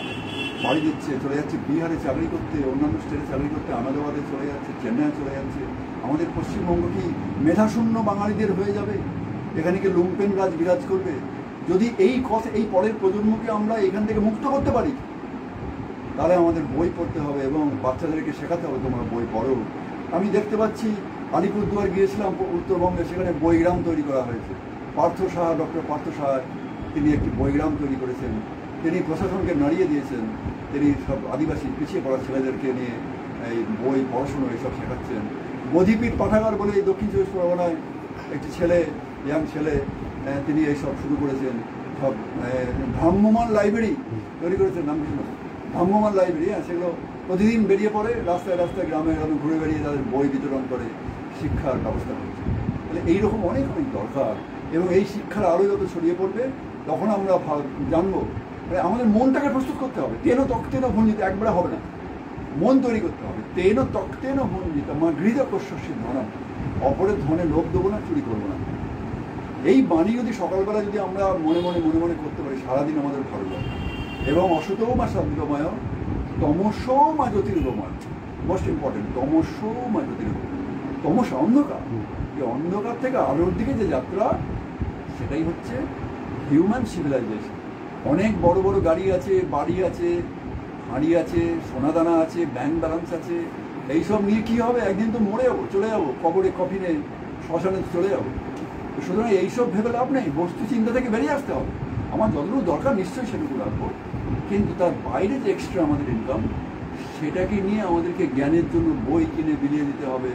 বাড়ি দিচ্ছে, চলে যাচ্ছে বিহারে চাকরি করতে, অন্যান্য স্টেটে চাকরি করতে, আহমেদাবাদে চলে যাচ্ছে, চেন্নাইয়ে চলে যাচ্ছে। আমাদের পশ্চিমবঙ্গ কি মেধাশূন্য বাঙালিদের হয়ে যাবে? এখানে কি লুম্পেন রাজ বিরাজ করবে? যদি এই পরের প্রজন্মকে আমরা এখান থেকে মুক্ত করতে পারি, তাহলে আমাদের বই পড়তে হবে এবং বাচ্চাদেরকে শেখাতে হবে তোমরা বই পড়ো। আমি দেখতে পাচ্ছি আলিপুরদুয়ার গিয়েছিলাম উত্তরবঙ্গে, সেখানে বইগ্রাম তৈরি করা হয়েছে। ডক্টর পার্থ সাহা তিনি একটি বইগ্রাম তৈরি করেছেন। তিনি প্রশাসনকে নাড়িয়ে দিয়েছেন। তিনি সব আদিবাসী পিছিয়ে পড়া ছেলেদেরকে নিয়ে এই বই পড়াশুনো এইসব শেখাচ্ছেন। বোধিপীঠ পাঠাগার বলে এই দক্ষিণ চব্বিশ পরগনায় একটি ইয়াং ছেলে, তিনি এইসব শুরু করেছেন। সব ভ্রাম্যমান লাইব্রেরি তৈরি করেছেন, নাম কি ভ্রাম্যমান লাইব্রেরি। সেগুলো প্রতিদিন বেরিয়ে পড়ে, রাস্তায় রাস্তায় গ্রামে গ্রামে ঘুরে বেরিয়ে তাদের বই বিতরণ করে শিক্ষার ব্যবস্থা করছে। তাহলে এইরকম অনেক দরকার, এবং এই শিক্ষার আরও যত ছড়িয়ে পড়বে তখন আমরা জানবো। মানে আমাদের মনটাকে প্রস্তুত করতে হবে। তেন ভঞ্জিত একবারে হবে না, মন তৈরি করতে হবে। তেন ভঞ্জিত মা গৃহ কস্যস্য ধন। অপরের ধনে লোভ দেবো না, চুরি করবো না। এই বাণী যদি সকালবেলা যদি আমরা মনে মনে করতে পারি, সারাদিন আমাদের ভালো লাগে। এবং অসতও মা শান্তিময়, তমসো মা জ্যোতির্গময়, মোস্ট ইম্পর্টেন্ট, তমসো মা জ্যোতির্গময়। তমসা অন্ধকার, এই অন্ধকার থেকে আলোর দিকে যে যাত্রা, সেটাই হচ্ছে হিউম্যান সিভিলাইজেশন। অনেক বড় বড় গাড়ি আছে, বাড়ি আছে, হাঁড়ি আছে, সোনাদানা আছে, ব্যাংক ব্যালেন্স আছে, এইসব নিয়ে কী হবে? একদিন তো মরে যাবো, চলে যাবো, কবরে কফিনে শ্মশানে চলে যাবো। সুতরাং এইসব ভেবে লাভ নেই, বস্তু চিন্তা থেকে বেরিয়ে আসতে হবে। আমার যতটুকু দরকার নিশ্চয়ই সেটুকু রাখবো, কিন্তু তার বাইরে যে এক্সট্রা আমাদের ইনকাম, সেটাকে নিয়ে আমাদেরকে জ্ঞানের জন্য বই কিনে বিলিয়ে দিতে হবে,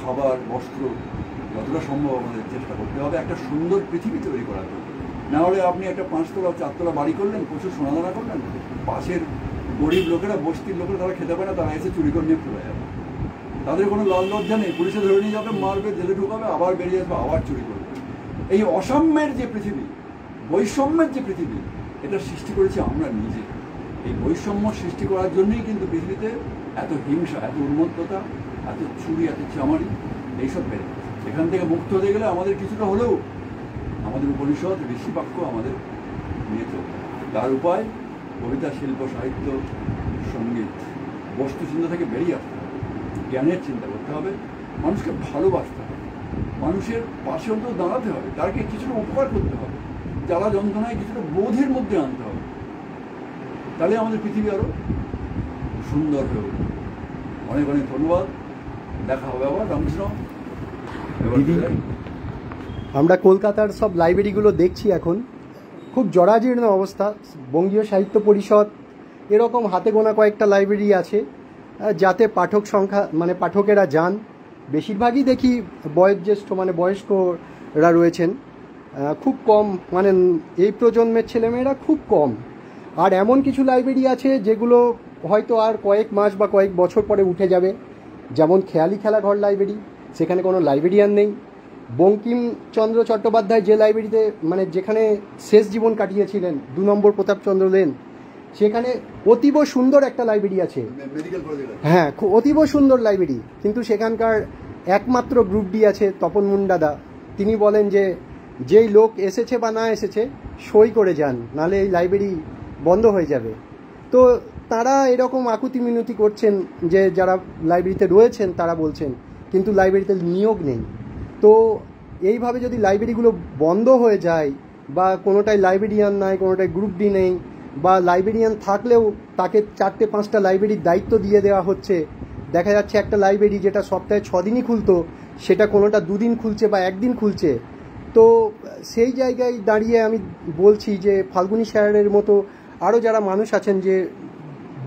খাবার, বস্ত্র, যতটা সম্ভব আমাদের চেষ্টা করতে হবে একটা সুন্দর পৃথিবী তৈরি করার জন্য। না হলে আপনি একটা 5তলা 4তলা বাড়ি করলেন, প্রচুর সোনাদানা করলেন, পাশের গরিব লোকেরা, বস্তির লোকেরা, তারা খেতে পায় না, তারা এসে চুরি করে নিয়ে চলে যাবে। তাদের কোনো লাল লজ্জা নেই, পুলিশে ধরে নিয়ে যাবে, মারবে, জেলে ঢুকাবে, আবার বেরিয়ে আসবে, আবার চুরি করবে। এই অসাম্যের যে পৃথিবী, বৈষম্যের যে পৃথিবী, এটা সৃষ্টি করেছি আমরা নিজে। এই বৈষম্য সৃষ্টি করার জন্যই কিন্তু পৃথিবীতে এত হিংসা, এত উন্মত্ততা, এত চুরি, এত চামারি, এইসব বেড়ে। এখান থেকে মুক্ত হয়ে গেলে আমাদের কিছুটা হলেও আমাদের উপনিষদ, ঋষিবাক্য আমাদের নিয়ে চলবে। তার উপায় কবিতা, শিল্প, সাহিত্য, সঙ্গীত, বস্তু চিন্তা থেকে বেরিয়ে আসতে হবে, জ্ঞানের চিন্তা করতে হবে, মানুষকে ভালোবাসতে হবে, মানুষের পাশে অন্তত দাঁড়াতে হবে, তাকে কিছুটা উপকার করতে হবে, জ্বালা যন্ত্রণায় কিছুটা বোধের মধ্যে আনতে হবে। তাহলে আমাদের পৃথিবী আরও সুন্দর হয়ে উঠবে। অনেক অনেক ধন্যবাদ, দেখা হবে আবার। রামকৃষ্ণ। আমরা কলকাতার সব লাইব্রেরিগুলো দেখছি এখন, খুব জরাজীর্ণ অবস্থা। বঙ্গীয় সাহিত্য পরিষদ এরকম হাতে গোনা কয়েকটা লাইব্রেরি আছে যাতে পাঠক সংখ্যা মানে পাঠকেরা যান। বেশিরভাগই দেখি বয়োজ্যেষ্ঠ মানে বয়স্করা রয়েছেন, খুব কম মানে এই প্রজন্মের ছেলেমেয়েরা খুব কম। আর এমন কিছু লাইব্রেরি আছে যেগুলো হয়তো আর কয়েক মাস বা কয়েক বছর পরে উঠে যাবে, যেমন খেয়ালি খেলাঘর লাইব্রেরি, সেখানে কোনো লাইব্রেরিয়ান নেই। বঙ্কিমচন্দ্র চট্টোপাধ্যায় যে লাইব্রেরিতে মানে যেখানে শেষ জীবন কাটিয়েছিলেন 2 নম্বর প্রতাপচন্দ্র লেন, সেখানে অতীব সুন্দর একটা লাইব্রেরি আছে, হ্যাঁ অতীব সুন্দর লাইব্রেরি, কিন্তু সেখানকার একমাত্র গ্রুপ ডি আছে তপন মুন্ডাদা। তিনি বলেন যে যেই লোক এসেছে বা না এসেছে সই করে যান, নাহলে এই লাইব্রেরি বন্ধ হয়ে যাবে। তো তারা এরকম আকুতি মিনতি করছেন যে যারা লাইব্রেরিতে রয়েছেন তারা বলছেন, কিন্তু লাইব্রেরিতে নিয়োগ নেই। তো এইভাবে যদি লাইব্রেরিগুলো বন্ধ হয়ে যায় বা কোনোটায় লাইব্রেরিয়ান নাই, কোনোটায় গ্রুপ ডি নেই, বা লাইব্রেরিয়ান থাকলেও তাকে 4-5টা লাইব্রেরির দায়িত্ব দিয়ে দেওয়া হচ্ছে, দেখা যাচ্ছে একটা লাইব্রেরি যেটা সপ্তাহে 6 দিনই খুলতো সেটা কোনোটা 2 দিন খুলছে বা 1 দিন খুলছে। তো সেই জায়গায় দাঁড়িয়ে আমি বলছি যে ফাল্গুনী স্যারের মতো আরও যারা মানুষ আছেন যে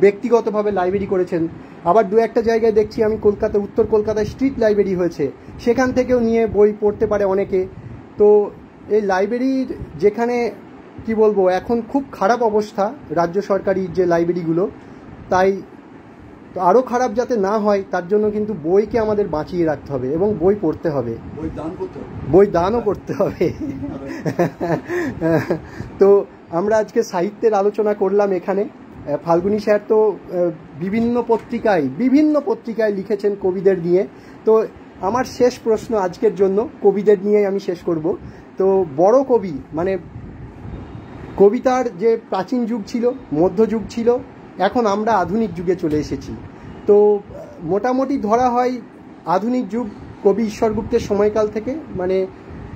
ব্যক্তিগতভাবে লাইব্রেরি করেছেন, আবার 2-1টা জায়গায় দেখছি আমি কলকাতা, উত্তর কলকাতায় স্ট্রিট লাইব্রেরি হয়েছে, সেখান থেকেও নিয়ে বই পড়তে পারে অনেকে। তো এই লাইব্রেরির যেখানে কি বলবো এখন খুব খারাপ অবস্থা রাজ্য সরকারি যে লাইব্রেরিগুলো, তাই তো আরও খারাপ যাতে না হয় তার জন্য কিন্তু বইকে আমাদের বাঁচিয়ে রাখতে হবে এবং বই পড়তে হবে, বই দানও করতে হবে। তো আমরা আজকে সাহিত্যের আলোচনা করলাম এখানে। ফাল্গুনী স্যার তো বিভিন্ন পত্রিকায় লিখেছেন কবিদের নিয়ে। তো আমার শেষ প্রশ্ন আজকের জন্য কবিদের নিয়ে আমি শেষ করব। তো বড় কবি মানে কবিতার যে প্রাচীন যুগ ছিল, মধ্যযুগ ছিল, এখন আমরা আধুনিক যুগে চলে এসেছি। তো মোটামুটি ধরা হয় আধুনিক যুগ কবি ঈশ্বরগুপ্তের সময়কাল থেকে, মানে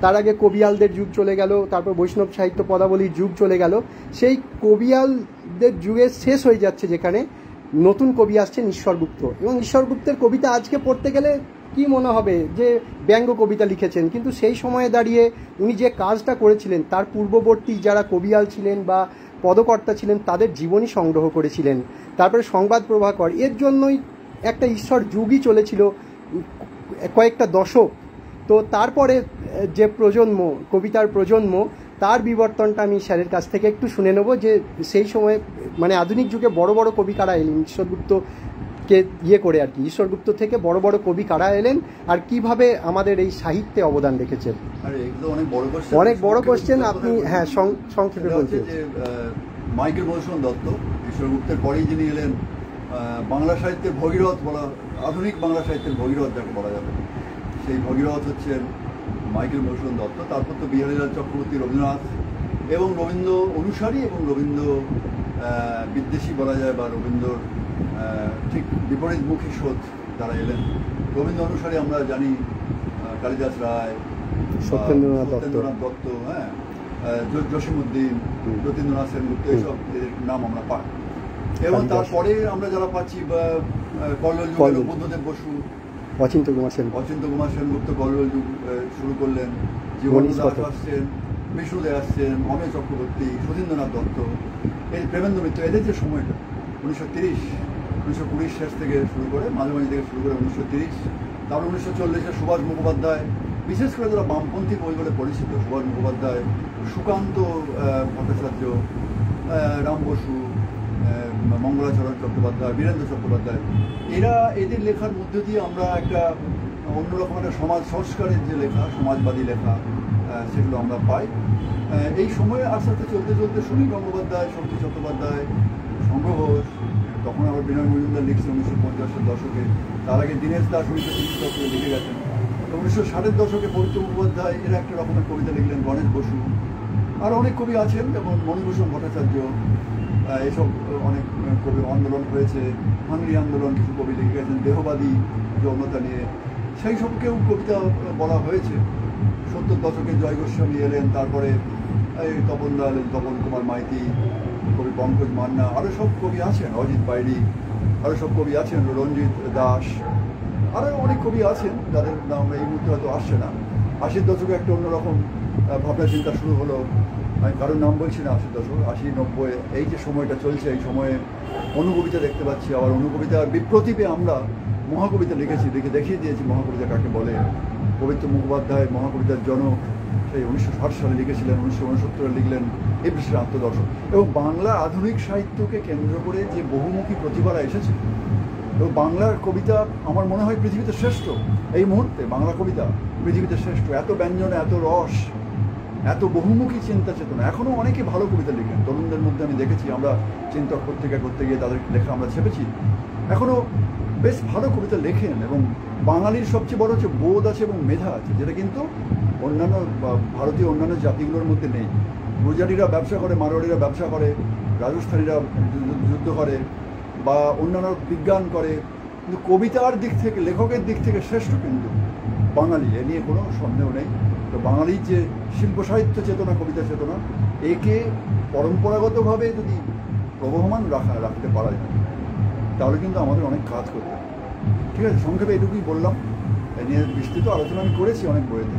তার আগে কবিয়ালদের যুগ চলে গেল, তারপর বৈষ্ণব সাহিত্য পদাবলীর যুগ চলে গেল, সেই কবিয়ালদের যুগে শেষ হয়ে যাচ্ছে, যেখানে নতুন কবি আসছেন ঈশ্বরগুপ্ত। এবং ঈশ্বরগুপ্তের কবিতা আজকে পড়তে গেলে কি মনে হবে যে ব্যঙ্গ কবিতা লিখেছেন, কিন্তু সেই সময়ে দাঁড়িয়ে উনি যে কাজটা করেছিলেন তার পূর্ববর্তী যারা কবিয়াল ছিলেন বা পদকর্তা ছিলেন তাদের জীবনী সংগ্রহ করেছিলেন। তারপরে সংবাদ প্রভাকর, এর জন্যই একটা ঈশ্বর যুগই চলেছিল কয়েকটা দশক। তো তারপরে যে প্রজন্ম, কবিতার প্রজন্ম, তার বিবর্তনটা আমি স্যারের কাছ থেকে একটু শুনে নেব যে সেই সময় মানে আধুনিক যুগে বড় বড় কবি কারা এলেন, ঈশ্বরগুপ্তকে ইয়ে করে আর কি, ঈশ্বরগুপ্ত থেকে বড় বড় কবি কারা এলেন আর কিভাবে আমাদের এই সাহিত্যে অবদান রেখেছেন। অনেক বড় কোশ্চেন, আপনি হ্যাঁ সংক্ষেপে বলছেন। মাইকেল মধুসূদন দত্ত ঈশ্বরগুপ্তের পরেই যিনি এলেন, বাংলা সাহিত্যের ভগীরথ বলা, আধুনিক বাংলা সাহিত্যের ভগীরথ যাকে বলা যাবে, সেই ভগীরথ হচ্ছেন মাইকেল মধুসূদন দত্ত। তারপর তো বিহারীলাল চক্রবর্তী, রবীন্দ্রনাথ এবং রবীন্দ্র অনুসারী এবং রবীন্দ্র বিদ্বেষী বলা যায়, বা রবীন্দ্রর ঠিক বিপরীতমুখী স্রোত যারা এলেন। রবীন্দ্র অনুসারী আমরা জানি কালিদাস রায়, সত্যেন্দ্রনাথ দত্ত, হ্যাঁ জসীমউদ্দিন, যতীন্দ্রনাথ সেনগুপ্ত, এইসব নাম আমরা পাই। এবং তারপরে আমরা যারা পাচ্ছি কল্লোল যুগ, বুদ্ধদেব বসু, অচিন্ত কুমার সেনগুপ্ত কল্লোল যুগ শুরু করলেন, জীবন দাস আসছেন, বিষ্ণু দে আসছেন, অমেয় চক্রবর্তী, সুধীন্দ্রনাথ দত্ত, এই প্রেমেন্দ্র মিত্র, এদের যে সময়টা 1920 শেষ থেকে শুরু করে, মাঝামাঝি থেকে শুরু করে 1930, তারপর 1940-এ সুভাষ মুখোপাধ্যায়, বিশেষ করে যারা বামপন্থী বইগুলো পড়েছিল, সুভাষ মুখোপাধ্যায়, সুকান্ত ভট্টাচার্য, রাম বসু, মঙ্গলাচরণ চট্টোপাধ্যায়, বীরেন্দ্র চট্টোপাধ্যায়, এদের লেখার মধ্য দিয়ে আমরা একটা অন্যরকম একটা সমাজ সংস্কারের যে লেখা, সমাজবাদী লেখা, সেগুলো আমরা পাই। এই সময়ে আস্তে আস্তে চলতে সুনীল গঙ্গোপাধ্যায়, শক্তি চট্টোপাধ্যায়, শঙ্খ ঘোষ, তখন আবার বিনয় মজুমদার লিখছে 1950-এর দশকে, তার আগে দীনেশ দাস 1930 দশকে লিখে গেছেন। 1960-এর দশকে পবিত্র মুখোপাধ্যায় এরা একটা রকমের কবিতা লিখলেন, গণেশ বসু, আর অনেক কবি আছেন, যেমন মণিভূষণ ভট্টাচার্য, এসব অনেক কবি আন্দোলন হয়েছে, হাঙ্গরি আন্দোলন, কিছু কবি লিখে গেছেন দেহবাদী যৌনতা নিয়ে, সেই সবকেও কবিতা বলা হয়েছে। 70 দশকে জয় গোস্বামী এলেন, তারপরে এই তপন দা এলেন, তপন কুমার মাইতি, কবি পঙ্কজ মান্না, আরও সব কবি আছেন, অজিত বাইরি, আরও সব কবি আছেন, রঞ্জিত দাস, আরও অনেক কবি আছেন যাদের নাম এই মুহূর্তে হয়তো আসছে না। 80-র দশকে একটা অন্যরকম ভাবনা চিন্তা শুরু হলো, আমি কারোর নাম বলছি না, 80 দশক 80-90 এই যে সময়টা চলছে, এই সময়ে অনুকবিতা দেখতে পাচ্ছি। আবার অনুকবিতার বিপ্রতীপে আমরা মহাকবিতা লিখেছি, দেখিয়ে দিয়েছি মহাকবিতা কাকে বলে। পবিত্র মুখোপাধ্যায় মহাকবিতার জনক, সেই 1960 সালে লিখেছিলেন, 1969 লিখলেন এই বিশ্বের আত্মদর্শন। এবং বাংলা আধুনিক সাহিত্যকে কেন্দ্র করে যে বহুমুখী প্রতিভারা এসেছে, এবং বাংলার কবিতা আমার মনে হয় পৃথিবীতে শ্রেষ্ঠ। এই মুহূর্তে বাংলা কবিতা পৃথিবীতে শ্রেষ্ঠ। এত ব্যঞ্জন, এত রস, এত বহুমুখী চিন্তা চেতনা। এখনও অনেকে ভালো কবিতা লিখেন, তরুণদের মধ্যে আমি দেখেছি। আমরা চিন্তক পত্রিকা করতে গিয়ে তাদের লেখা আমরা ছেপেছি, এখনও বেশ ভালো কবিতা লেখেন। এবং বাঙালির সবচেয়ে বড় হচ্ছে বোধ আছে এবং মেধা আছে, যেটা কিন্তু অন্যান্য ভারতীয় অন্যান্য জাতিগুলোর মধ্যে নেই। গুজরাটিরা ব্যবসা করে, মারোয়াড়িরা ব্যবসা করে, রাজস্থানীরা যুদ্ধ করে, বা অন্যান্য বিজ্ঞান করে, কিন্তু কবিতার দিক থেকে, লেখকের দিক থেকে শ্রেষ্ঠ কিন্তু বাঙালি, এ নিয়ে কোনো সন্দেহ নেই। তো বাঙালির যে শিল্প সাহিত্য চেতনা, কবিতা চেতনা, একে পরম্পরাগতভাবে যদি প্রবহমান রাখতে পারা যায়, তাহলে কিন্তু আমাদের অনেক কাজ করতে হবে। ঠিক আছে, সংক্ষেপে এটুকুই বললাম। এ নিয়ে বিস্তৃত আলোচনা আমি করেছি অনেক বইতে,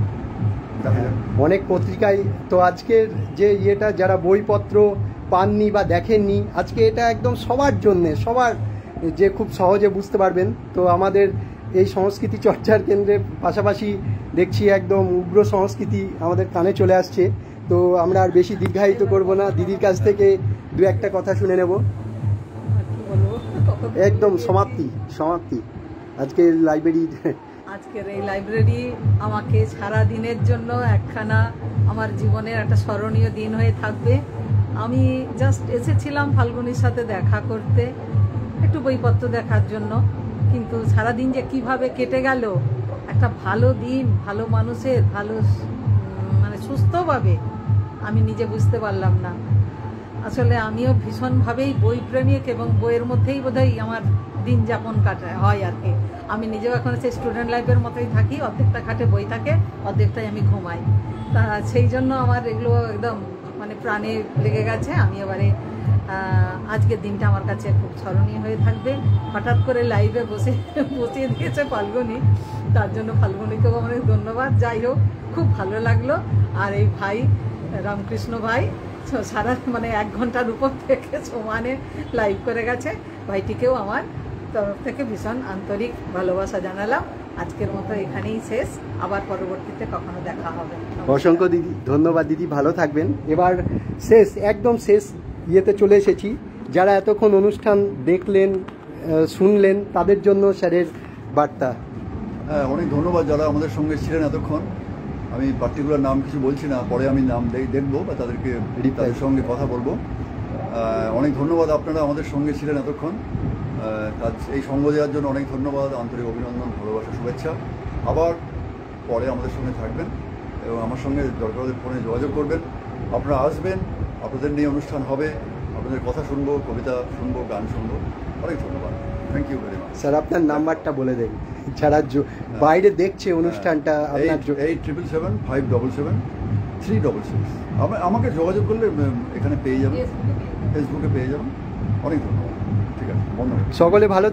দেখা যাক। অনেক পত্রিকায়। তো আজকের যে ইয়েটা, যারা বইপত্র পাননি বা দেখেননি, আজকে এটা একদম সবার জন্যে, সবার যে খুব সহজে বুঝতে পারবেন। তো আমাদের এই সংস্কৃতি চর্চার কেন্দ্রের পাশাপাশি দেখছি একদম উগ্র সংস্কৃতি আমাদের কানে চলে আসছে। তো আমরা আর বেশি দীর্ঘায়িত করব না, দিদির কাছ থেকে দু একটা কথা শুনে নেব। একদম সমাপ্তি আজকের লাইব্রেরি। আজকের এই লাইব্রেরি আমাকে সারা দিনের জন্য একখানা আমার জীবনের একটা স্মরণীয় দিন হয়ে থাকবে। আমি জাস্ট এসেছিলাম ফাল্গুনির সাথে দেখা করতে, একটু বইপত্র দেখার জন্য, কিন্তু সারাদিন যে কিভাবে কেটে গেল, একটা ভালো দিন, ভালো মানুষের, ভালো মানে সুস্থভাবে, আমি নিজে বুঝতে পারলাম না। আসলে আমিও ভীষণভাবেই বই প্রেমিক, এবং বইয়ের মধ্যেই বোধহয় আমার দিন যাপন হয় আর কি। আমি নিজেও এখন সেই স্টুডেন্ট লাইফের মতোই থাকি, অর্ধেকটা খাটে বই থাকে, অর্ধেকটাই আমি ঘুমাই। তা সেই জন্য আমার এগুলো একদম মানে প্রাণে লেগে গেছে। আমি এবারে আজকের দিনটা আমার কাছে খুব স্মরণীয় হয়ে থাকবে। হঠাৎ করে লাইভে বসিয়ে দিয়েছে ফাল্গুনি, তার জন্য ফাল্গুনিকেও অনেক ধন্যবাদ। যাই হোক, খুব ভালো লাগলো। আর এই ভাই রামকৃষ্ণ ভাই সারা মানে 1 ঘন্টার উপর থেকে সমানে লাইভ করে গেছে, ভাইটিকেও আমার তরফ থেকে ভীষণ আন্তরিক ভালোবাসা জানালাম। আজকের মতো এখানেই শেষ, আবার পরবর্তীতে কখনো দেখা হবে। অসংখ্য দিদি ধন্যবাদ। দিদি ভালো থাকবেন। এবার একদম শেষ ইয়েতে চলে এসেছি। যারা এতক্ষণ অনুষ্ঠান দেখলেন, শুনলেন, তাদের জন্য স্যারের বার্তা। হ্যাঁ, অনেক ধন্যবাদ যারা আমাদের সঙ্গে ছিলেন এতক্ষণ। আমি পার্টিকুলার নাম কিছু বলছি না, পরে আমি নাম দেখবো বা তাদের সঙ্গে কথা বলবো। অনেক ধন্যবাদ, আপনারা আমাদের সঙ্গে ছিলেন এতক্ষণ। এই সঙ্গ দেওয়ার জন্য অনেক ধন্যবাদ, আন্তরিক অভিনন্দন, ভালোবাসা, শুভেচ্ছা। আবার পরে আমাদের সঙ্গে থাকবেন এবং আমার সঙ্গে দরকার হলে ফোনে যোগাযোগ করবেন। আপনারা আসবেন, আপনাদের নিয়ে অনুষ্ঠান হবে, আপনাদের কথা শুনবো, কবিতা শুনবো, গান শুনবো। অনেক ধন্যবাদ, thank you very much. Sir, আপনার নাম্বারটা বলে দেন, যারা বাইরে দেখছে অনুষ্ঠানটা। 8775773666। আমাকে যোগাযোগ করলে এখানে পেয়ে যাবেন, ফেসবুকে পেয়ে যাবেন। অনেক ধন্যবাদ। ঠিক আছে, ধন্যবাদ। সকলে ভালো